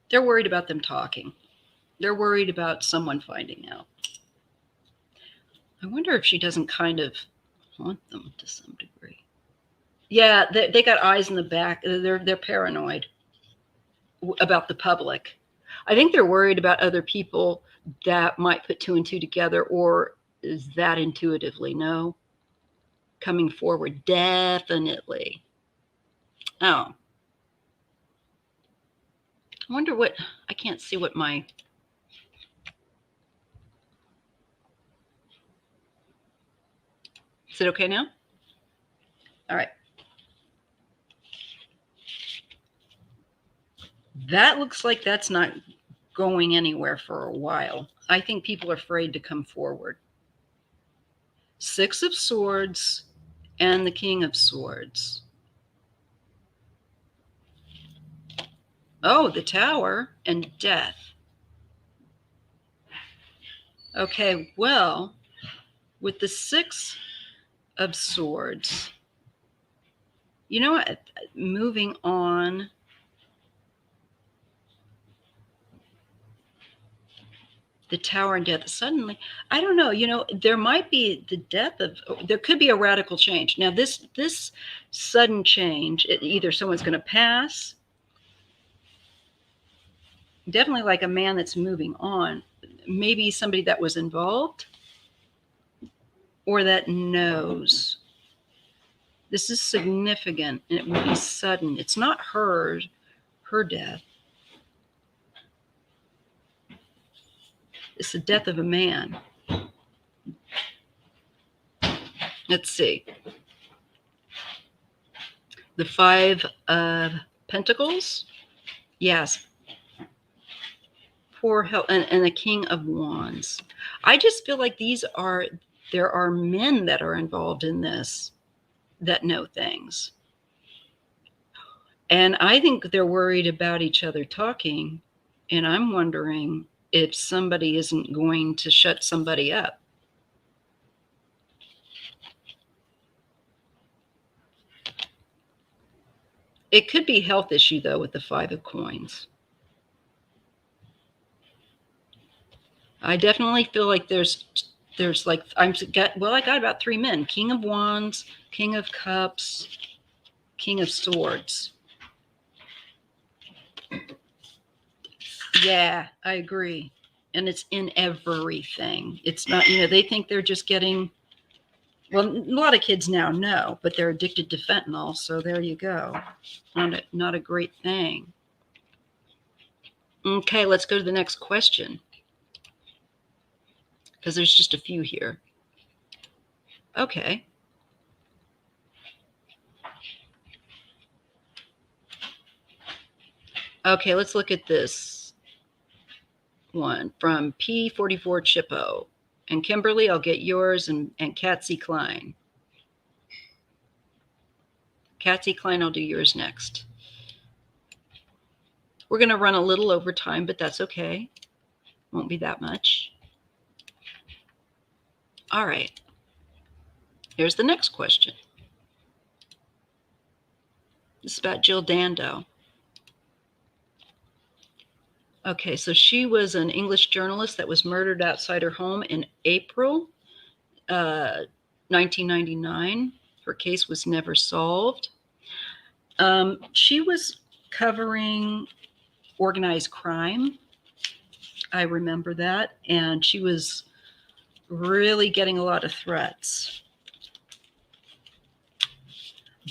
They're worried about them talking. They're worried about someone finding out. I wonder if she doesn't kind of haunt them to some degree. Yeah, they got eyes in the back. They're paranoid about the public. I think they're worried about other people that might put two and two together, or is that intuitively? No. coming forward, definitely. Oh, I wonder what, I can't see what my, is it okay now? All right. That looks like that's not going anywhere for a while. I think people are afraid to come forward. Six of Swords and the King of Swords. Oh, the Tower and Death. Okay, well, with the Six of Swords, you know what? Moving on. The Tower and Death. Suddenly, I don't know, there might be the death of, there could be a radical change. Now, this sudden change, either someone's going to pass, definitely like a man that's moving on, maybe somebody that was involved or that knows. This is significant, and it will be sudden. It's not her death. It's the death of a man. Let's see. The Five of Pentacles. Yes. Poor help. And the King of Wands. I just feel like there are men that are involved in this that know things. And I think they're worried about each other talking. And I'm wondering if somebody isn't going to shut somebody up. It could be a health issue, though, with the Five of Coins. I definitely feel like there's like, I got about three men: King of Wands, King of Cups, King of Swords. Yeah, I agree. And it's in everything. It's not, they think they're just getting, well, a lot of kids now know, but they're addicted to fentanyl. So there you go. Not a great thing. Okay, let's go to the next question, because there's just a few here. Okay. Okay, let's look at this one from P44 Chippo. And Kimberly, I'll get yours, and Katsy Klein. Katsy Klein, I'll do yours next. We're going to run a little over time, but that's okay. Won't be that much. All right. Here's the next question. This is about Jill Dando. Okay, so she was an English journalist that was murdered outside her home in April 1999. Her case was never solved. She was covering organized crime. I remember that. And she was really getting a lot of threats.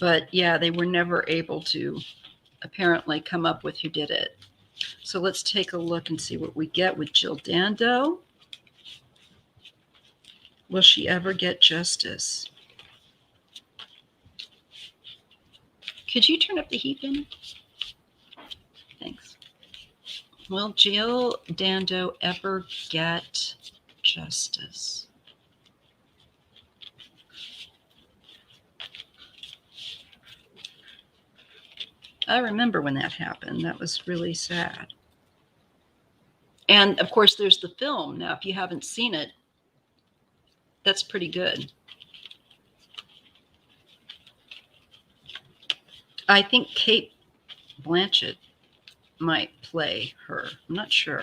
But yeah, they were never able to apparently come up with who did it. So let's take a look and see what we get with Jill Dando. Will she ever get justice? Could you turn up the heat bin? Thanks. Will Jill Dando ever get justice? I remember when that happened. That was really sad. And of course, there's the film. Now, if you haven't seen it, that's pretty good. I think Kate Blanchett might play her. I'm not sure.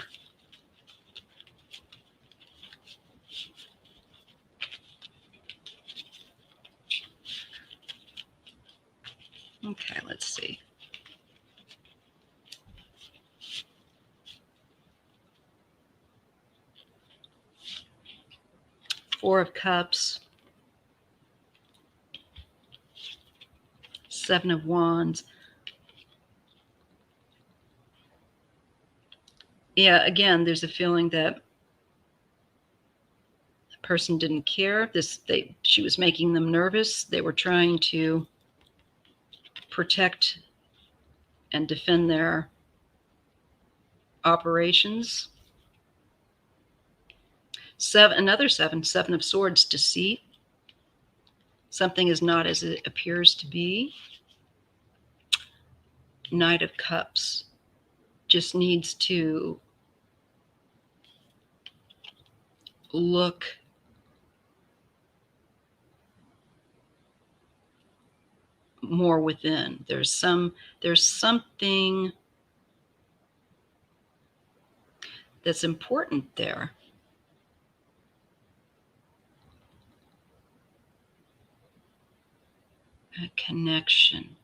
Okay, let's see. Four of Cups. Seven of Wands. Yeah, again, there's a feeling that the person didn't care. She was making them nervous. They were trying to protect and defend their operations. Another seven of Swords, deceit. Something is not as it appears to be. Knight of Cups just needs to look more within. There's something that's important there. A connection.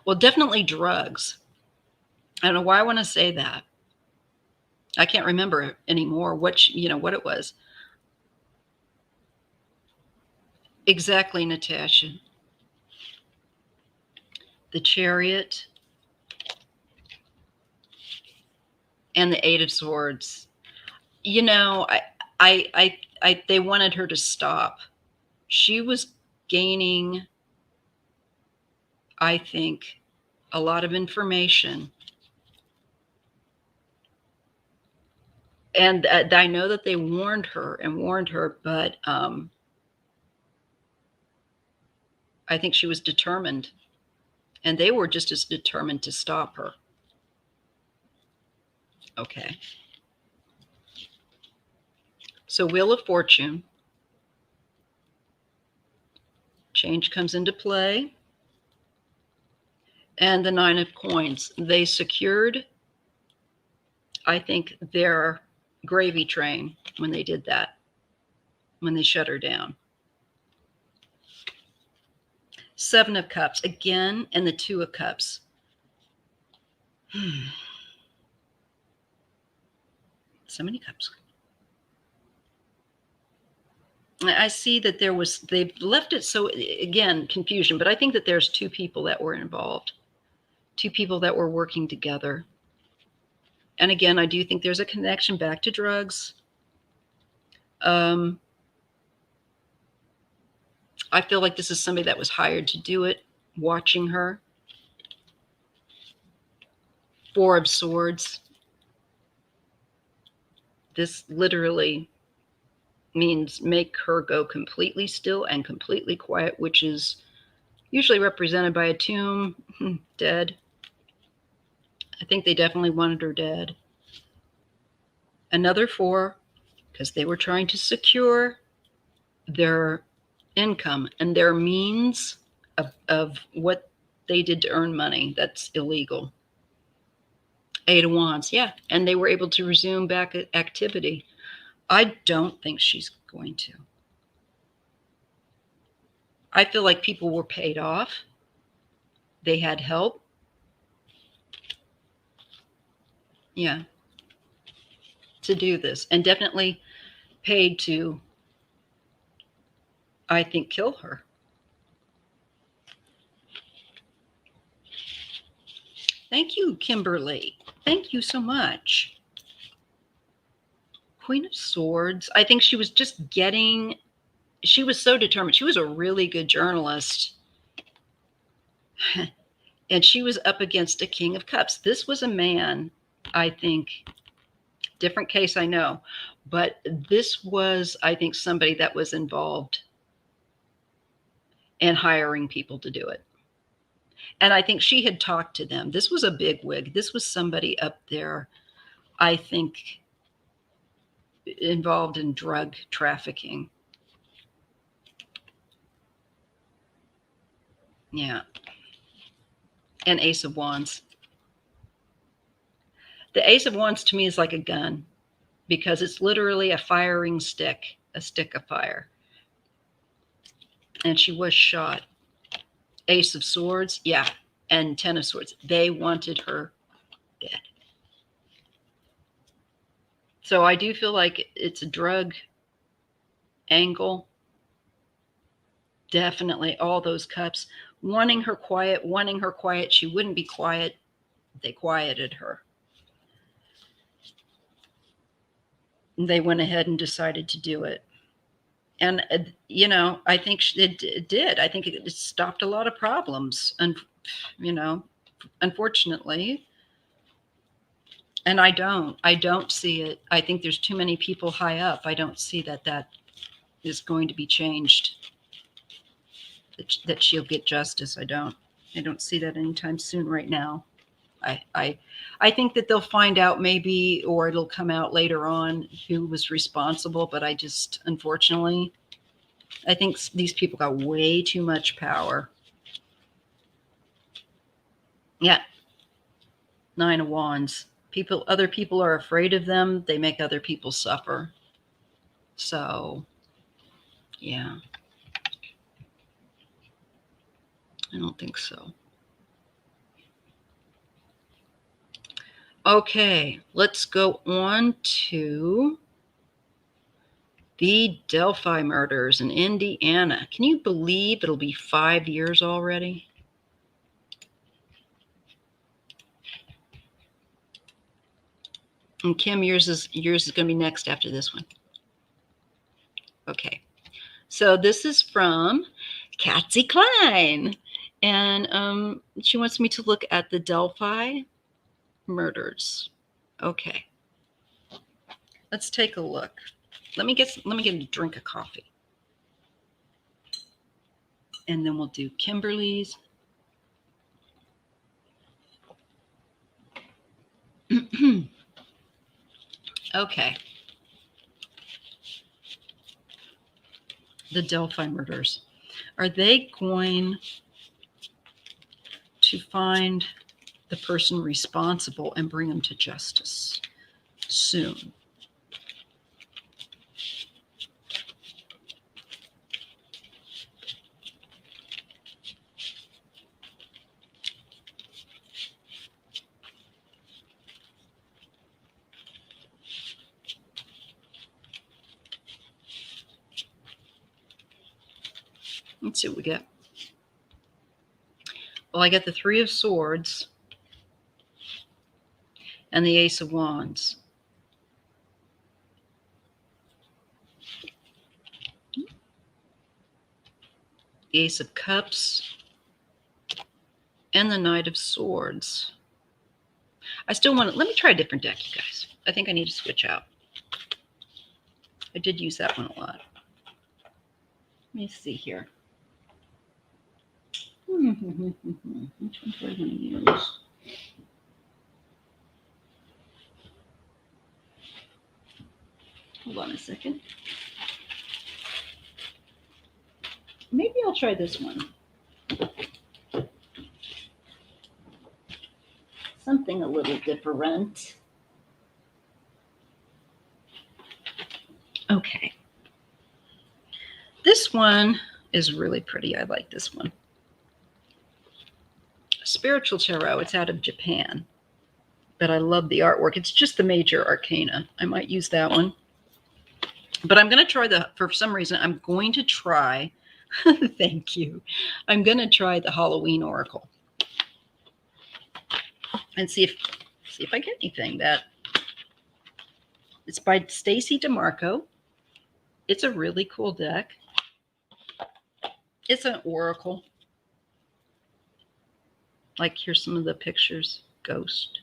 Well, definitely drugs. I don't know why I want to say that. I can't remember anymore what it was. Exactly, Natasha. The Chariot and the Eight of Swords. They wanted her to stop. She was gaining, I think, a lot of information. And I know that they warned her, but I think she was determined. And they were just as determined to stop her. Okay. So Wheel of Fortune. Change comes into play. And the Nine of Coins. They secured, I think, their gravy train when they did that, when they shut her down. Seven of Cups again, and the Two of Cups. So many cups. I see that they've left it so, again, confusion, but I think that there's two people that were involved, two people that were working together. And again, I do think there's a connection back to drugs. I feel like this is somebody that was hired to do it, watching her. Four of Swords. This literally means make her go completely still and completely quiet, which is usually represented by a tomb, dead. I think they definitely wanted her dead. Another four, because they were trying to secure their income and their means of what they did to earn money. That's illegal. Eight of Wands, yeah. And they were able to resume back activity. I don't think she's going to. I feel like people were paid off. They had help. Yeah. To do this. And definitely paid to, I think, kill her. Thank you, Kimberly. Thank you so much. Queen of Swords. I think she was she was so determined. She was a really good journalist. And she was up against a King of Cups. This was a man, I think, different case, I know, but this was, I think, somebody that was involved in hiring people to do it. And I think she had talked to them. This was a bigwig. This was somebody up there, I think, involved in drug trafficking. Yeah. And Ace of Wands. The Ace of Wands to me is like a gun because it's literally a firing stick, a stick of fire. And she was shot. Ace of Swords, yeah, and Ten of Swords. They wanted her dead. So I do feel like it's a drug angle. Definitely all those cups. wanting her quiet, wanting her quiet. She wouldn't be quiet. They quieted her. They went ahead and decided to do it. And, you know, I think it did. I think it stopped a lot of problems. And, you know, unfortunately. And I don't see it. I think there's too many people high up. I don't see that is going to be changed, that she'll get justice. I don't see that anytime soon right now. I think that they'll find out maybe, or it'll come out later on who was responsible. But I just, unfortunately, I think these people got way too much power. Yeah. 9 of Wands. Other people are afraid of them. They make other people suffer. So, yeah. I don't think so. Okay, let's go on to the Delphi murders in Indiana. Can you believe it'll be 5 years already? And Kim, yours is going to be next after this one. Okay, so this is from Katsy Klein, and she wants me to look at the Delphi murders. Okay, let's take a look. Let me get a drink of coffee, and then we'll do Kimberly's. Okay. The Delphi murders. Are they going to find the person responsible and bring them to justice soon? Let's see what we get. Well, I got the 3 of Swords and the Ace of Wands. The Ace of Cups and the Knight of Swords. I still want to, let me try a different deck, you guys. I think I need to switch out. I did use that one a lot. Let me see here. Which one do I want to use? Hold on a second. Maybe I'll try this one. Something a little different. Okay. This one is really pretty. I like this one. Spiritual Tarot. It's out of Japan. But I love the artwork. It's just the major arcana. I might use that one. But I'm going to try for some reason, I'm going to try, thank you. I'm going to try the Halloween Oracle. And see if I get anything. It's by Stacy DeMarco. It's a really cool deck. It's an oracle. Like, here's some of the pictures. Ghost.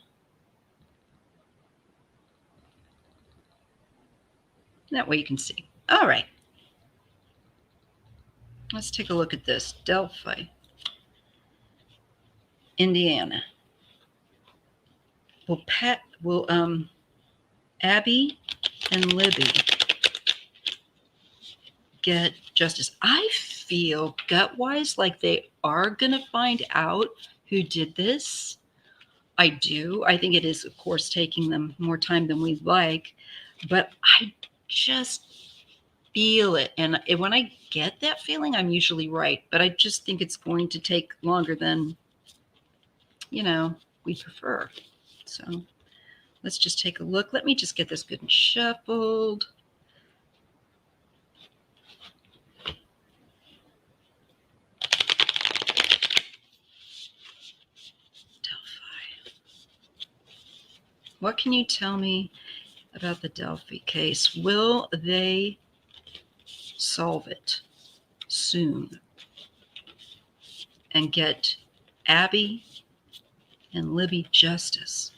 That way you can see. All right. Let's take a look at this. Delphi, Indiana. Will Abby and Libby get justice? I feel gut-wise like they are going to find out who did this. I do. I think it is, of course, taking them more time than we'd like, but I just feel it. And when I get that feeling, I'm usually right, but I just think it's going to take longer than, we prefer. So let's just take a look. Let me just get this good and shuffled. What can you tell me about the Delphi case? Will they solve it soon and get Abby and Libby justice?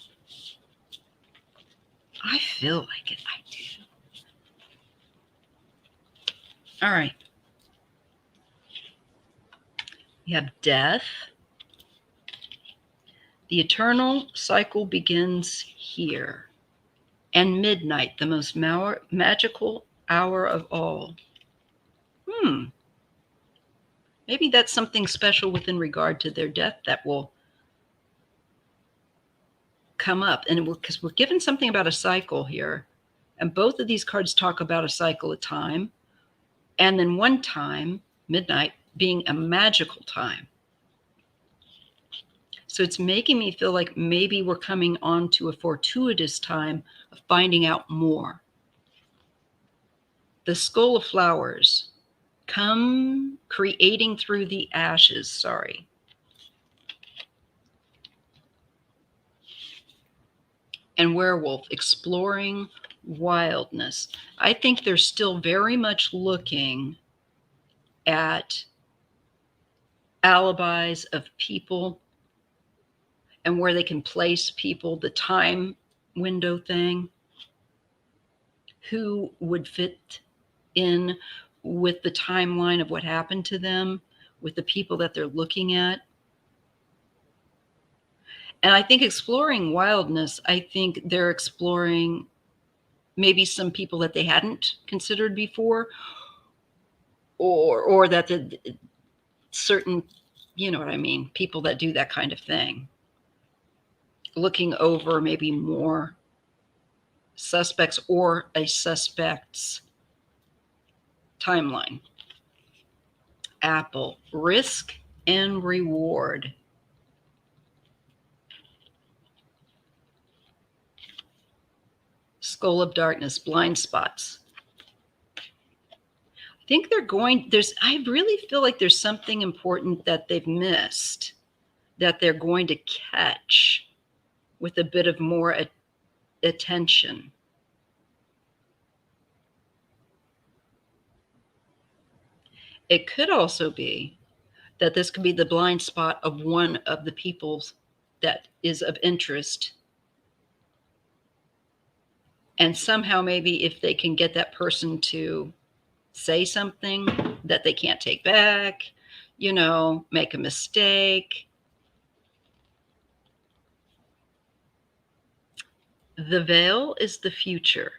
I feel like it. I do. All right. We have death. The eternal cycle begins here. And midnight, the most magical hour of all. Maybe that's something special within regard to their death that will come up. And because we're given something about a cycle here. And both of these cards talk about a cycle of time. And then one time, midnight, being a magical time. So it's making me feel like maybe we're coming on to a fortuitous time of finding out more. The Skull of Flowers. Come creating through the ashes. Sorry. And Werewolf. Exploring wildness. I think they're still very much looking at alibis of people and where they can place people, the time window thing, who would fit in with the timeline of what happened to them, with the people that they're looking at. And I think exploring wildness, I think they're exploring maybe some people that they hadn't considered before, or that the certain, you know what I mean, people that do that kind of thing. Looking over maybe more suspects or a suspect's timeline. Apple. Risk and reward. Skull of Darkness. Blind spots. I think I really feel like there's something important that they've missed that they're going to catch with a bit of more attention. It could also be that this could be the blind spot of one of the people that is of interest. And somehow maybe if they can get that person to say something that they can't take back, make a mistake. The veil is the future.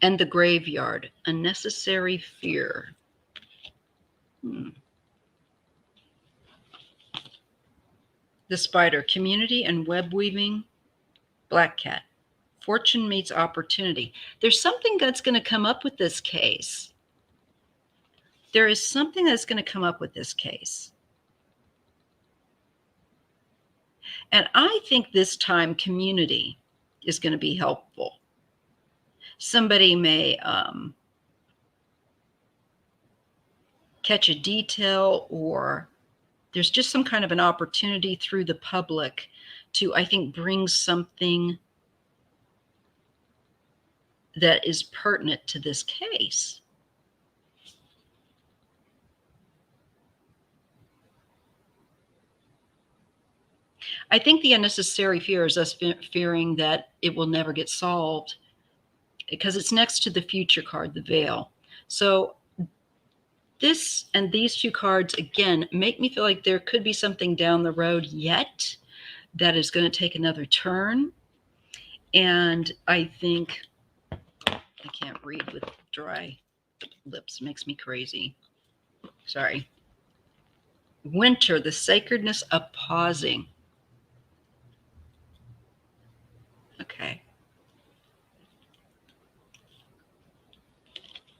And the graveyard, a necessary fear. The spider, community and web weaving. BlackCat, fortune meets opportunity. There's something that's going to come up with this case. There is something that's going to come up with this case. And I think this time community is going to be helpful. Somebody may catch a detail, or there's just some kind of an opportunity through the public to, I think, bring something that is pertinent to this case. I think the unnecessary fear is us fearing that it will never get solved, because it's next to the future card, the veil. So this and these two cards, again, make me feel like there could be something down the road yet that is going to take another turn. And I think, I can't read with dry lips, makes me crazy. Sorry. Winter, the sacredness of pausing. Okay.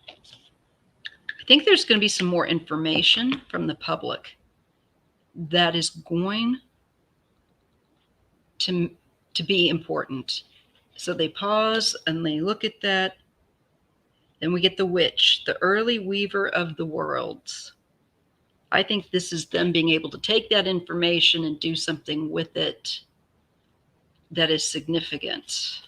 I think there's going to be some more information from the public that is going to be important. So they pause and they look at that. Then we get the witch, the early weaver of the worlds. I think this is them being able to take that information and do something with it that is significant.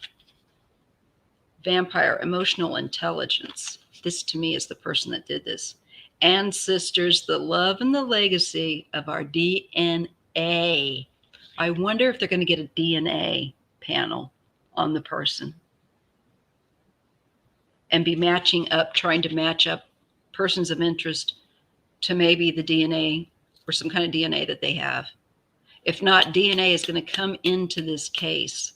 Vampire, emotional intelligence. This to me is the person that did this. Ancestors, the love and the legacy of our DNA. I wonder if they're going to get a DNA panel on the person and be matching up, trying to match up persons of interest to maybe the DNA or some kind of DNA that they have. If not, DNA is going to come into this case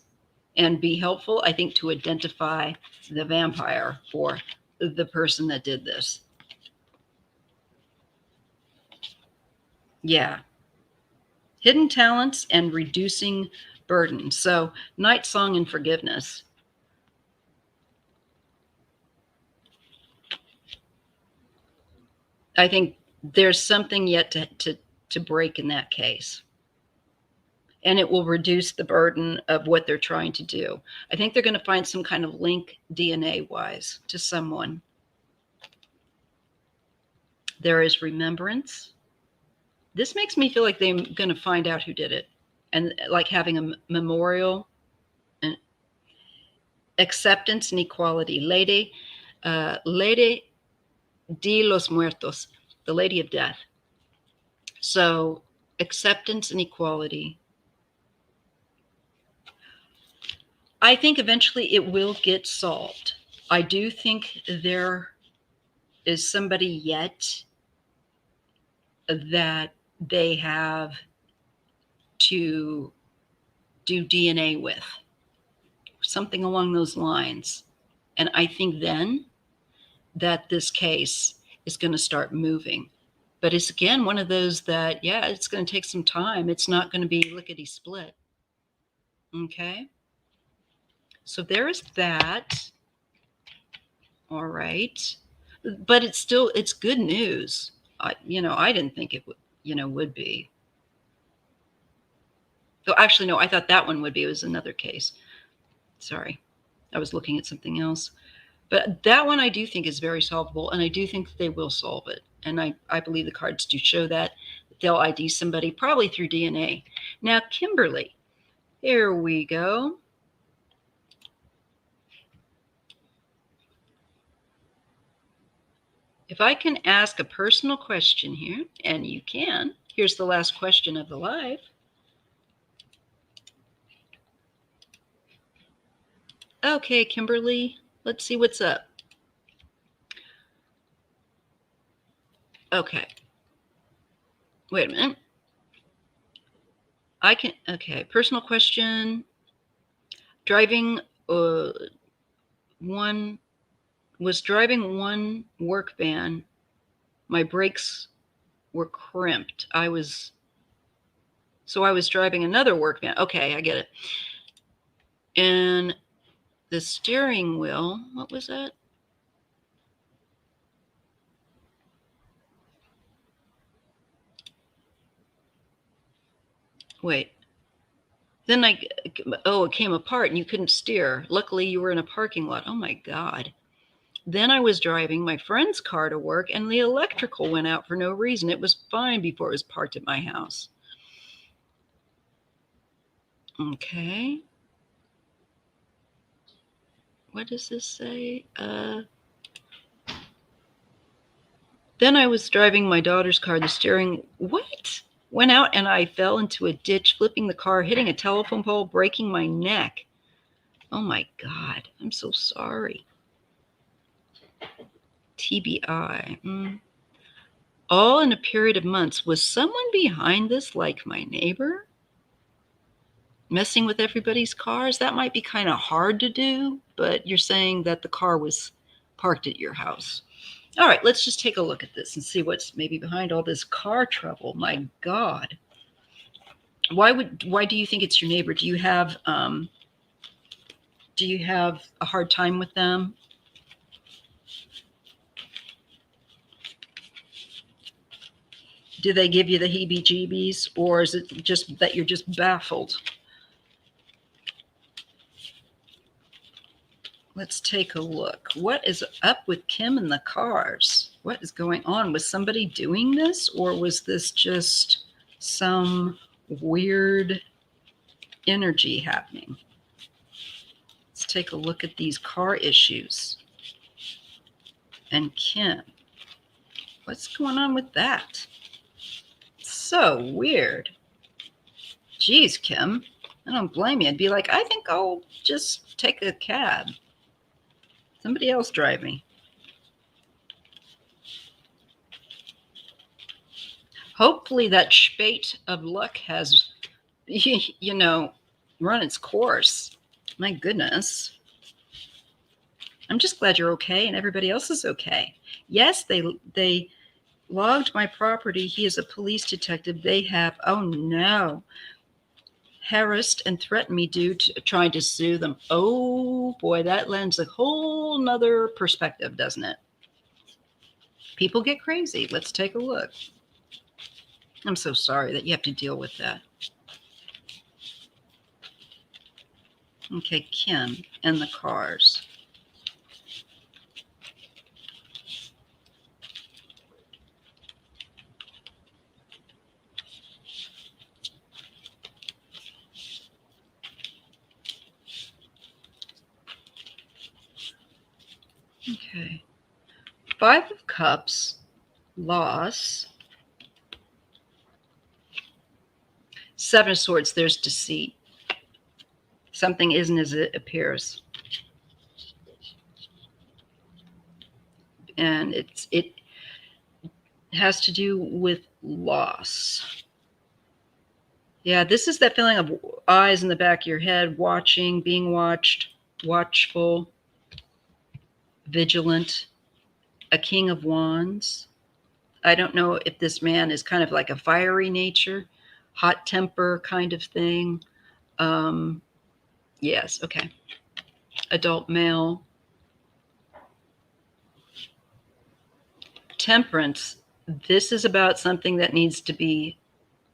and be helpful, I think, to identify the vampire or the person that did this. Yeah. Hidden talents and reducing burden. So, night song and forgiveness. I think there's something yet to break in that case. And it will reduce the burden of what they're trying to do. I think they're going to find some kind of link DNA-wise to someone. There is remembrance. This makes me feel like they're going to find out who did it. And like having a memorial, and acceptance and equality. Lady de los Muertos, the Lady of Death. So acceptance and equality. I think eventually it will get solved. I do think there is somebody yet that they have to do DNA with, something along those lines. And I think then that this case is going to start moving. But it's, again, one of those that, yeah, it's going to take some time. It's not going to be lickety split. Okay. So there is that. All right. But it's good news. I didn't think it would be. Oh, actually, no, I thought that one would be. It was another case. Sorry. I was looking at something else. But that one I do think is very solvable, and I do think that they will solve it. And I believe the cards do show that. They'll ID somebody, probably through DNA. Now, Kimberly, here we go. If I can ask a personal question here, and you can, here's the last question of the live. Okay, Kimberly, let's see what's up. Okay. Wait a minute. Okay, personal question. Driving one work van. My brakes were crimped. I was driving another work van. Okay, I get it. And the steering wheel, what was that? Wait. Then it came apart and you couldn't steer. Luckily, you were in a parking lot. Oh my God. Then I was driving my friend's car to work and the electrical went out for no reason. It was fine before it was parked at my house. Okay. What does this say? Then I was driving my daughter's car. The steering, went out and I fell into a ditch, flipping the car, hitting a telephone pole, breaking my neck. Oh my God. I'm so sorry. TBI. All in a period of months. Was someone behind this, like my neighbor? Messing with everybody's cars? That might be kind of hard to do, but you're saying that the car was parked at your house. All right, let's just take a look at this and see what's maybe behind all this car trouble. My God. Why do you think it's your neighbor? Do you have a hard time with them? Do they give you the heebie-jeebies, or is it just that you're just baffled? Let's take a look. What is up with Kim and the cars? What is going on? Was somebody doing this, or was this just some weird energy happening? Let's take a look at these car issues. And Kim. What's going on with that? So weird. Geez, Kim. I don't blame you. I'd be like, I think I'll just take a cab. Somebody else drive me. Hopefully that spate of luck has, run its course. My goodness. I'm just glad you're okay and everybody else is okay. Yes, they logged my property. He is a police detective. They have, oh no, harassed and threatened me due to trying to sue them. Oh boy, that lends a whole nother perspective, doesn't it? People get crazy. Let's take a look. I'm so sorry that you have to deal with that. Okay, Kim and the cars. Okay. 5 of Cups, loss. 7 of Swords, there's deceit. Something isn't as it appears. And it has to do with loss. Yeah, this is that feeling of eyes in the back of your head, watching, being watched, watchful, vigilant, a King of Wands. I don't know if this man is kind of like a fiery nature, hot temper kind of thing. Yes, okay. Adult male. Temperance. This is about something that needs to be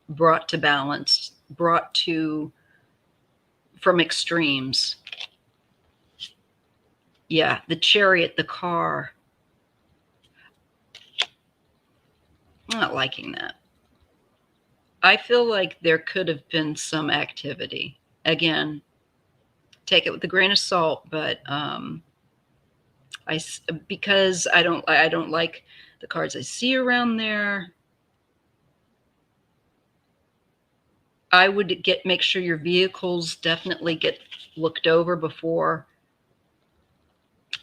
brought to balance, brought to from extremes. Yeah, the Chariot, the car. I'm not liking that. I feel like there could have been some activity. Again, take it with a grain of salt, but because I don't like the cards I see around there. I would make sure your vehicles definitely get looked over before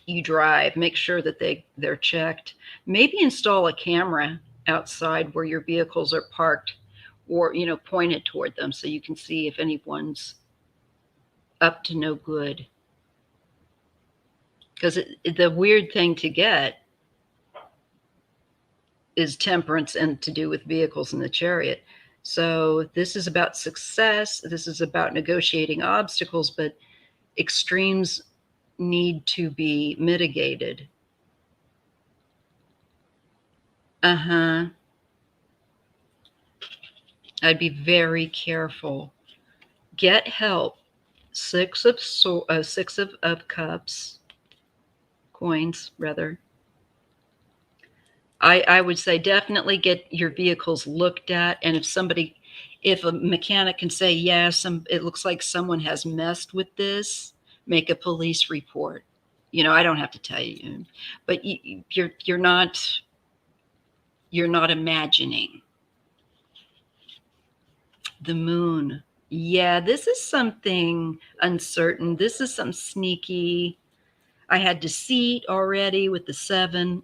you drive. Make sure that they're checked. Maybe install a camera outside where your vehicles are parked, or pointed toward them, so you can see if anyone's up to no good. Because the weird thing to get is temperance and to do with vehicles in the Chariot. So this is about success. This is about negotiating obstacles, but extremes need to be mitigated. I'd be very careful. Get help. 6 of Cups, coins rather. I would say definitely get your vehicles looked at, and if a mechanic can say, yes, it looks like someone has messed with this, make a police report. I don't have to tell you, but you're not imagining. The Moon. Yeah, this is something uncertain. This is some sneaky. I had deceit already with the 7.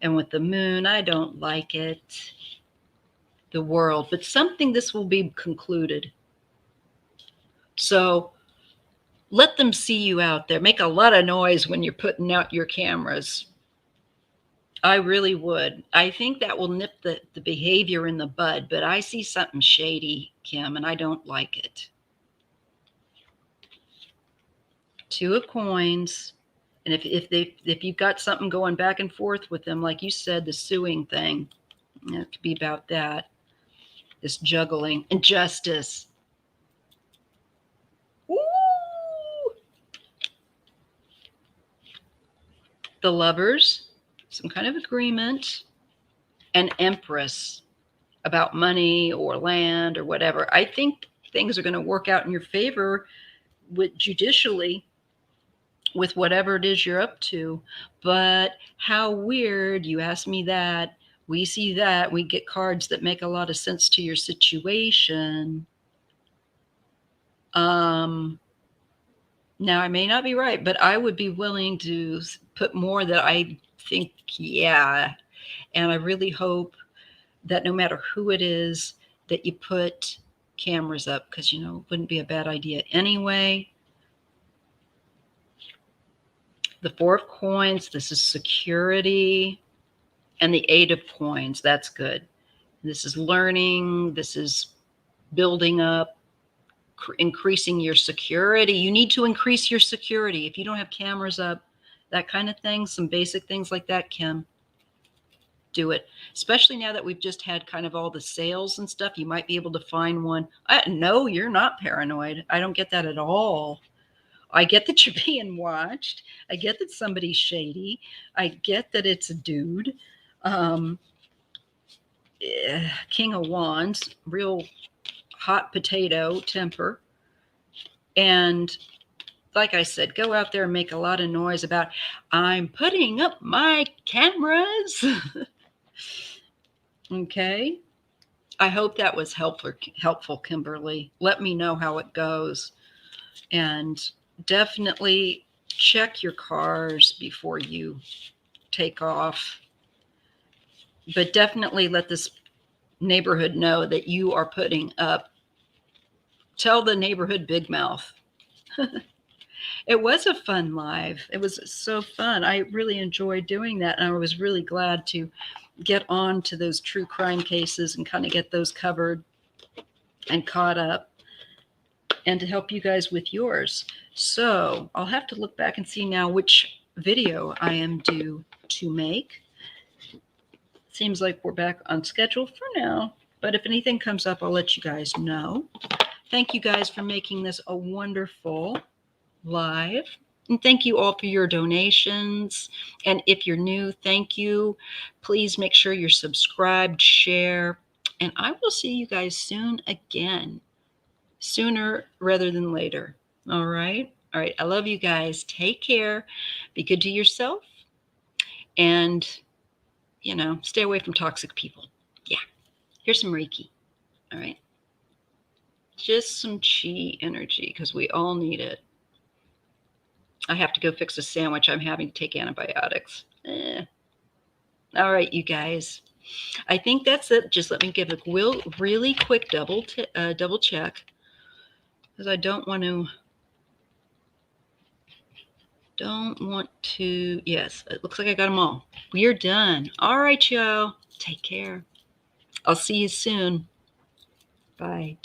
And with the Moon, I don't like it. The World, but this will be concluded. So let them see you out there. Make a lot of noise when you're putting out your cameras. I really would. I think that will nip the behavior in the bud, but I see something shady, Kim, and I don't like it. 2 of Coins. And if you've got something going back and forth with them, like you said, the suing thing, it could be about that. This juggling. Injustice. Woo! The Lovers. some kind of agreement, an empress about money or land or whatever. I think things are going to work out in your favor with judicially with whatever it is you're up to. But how weird, you asked me that. We see that. We get cards that make a lot of sense to your situation. Now, I may not be right, but I would be willing to put more that I think, yeah. And I really hope that no matter who it is, that you put cameras up, because, you know, it wouldn't be a bad idea anyway. The Four of Coins, this is security. And the Eight of Coins, that's good. This is learning. This is building up, increasing your security. You need to increase your security. If you don't have cameras up, that kind of thing, some basic things like that, Kim, do it. Especially now that we've just had kind of all the sales and stuff, you might be able to find one. No, you're not paranoid. I don't get that at all. I get that you're being watched. I get that somebody's shady. I get that it's a dude. King of Wands, real hot potato temper. And like I said, go out there and make a lot of noise about, I'm putting up my cameras. Okay. I hope that was helpful, Kimberly. Let me know how it goes. And definitely check your cars before you take off. But definitely let this neighborhood know that you are putting up. Tell the neighborhood big mouth. It was a fun live. It was so fun. I really enjoyed doing that. And I was really glad to get on to those true crime cases and kind of get those covered and caught up, and to help you guys with yours. So I'll have to look back and see now which video I am due to make. Seems like we're back on schedule for now, but if anything comes up, I'll let you guys know. Thank you guys for making this a wonderful live. And thank you all for your donations. And if you're new, thank you. Please make sure you're subscribed, share, and I will see you guys soon again. Sooner rather than later. All right. All right. I love you guys. Take care. Be good to yourself. And, you know, stay away from toxic people. Yeah. Here's some Reiki. All right. Just some chi energy, because we all need it. I have to go fix a sandwich. I'm having to take antibiotics. All right, you guys. I think that's it. Just let me give a really quick double check, because I don't want to. Yes, it looks like I got them all. We're done. All right, y'all. Take care. I'll see you soon. Bye.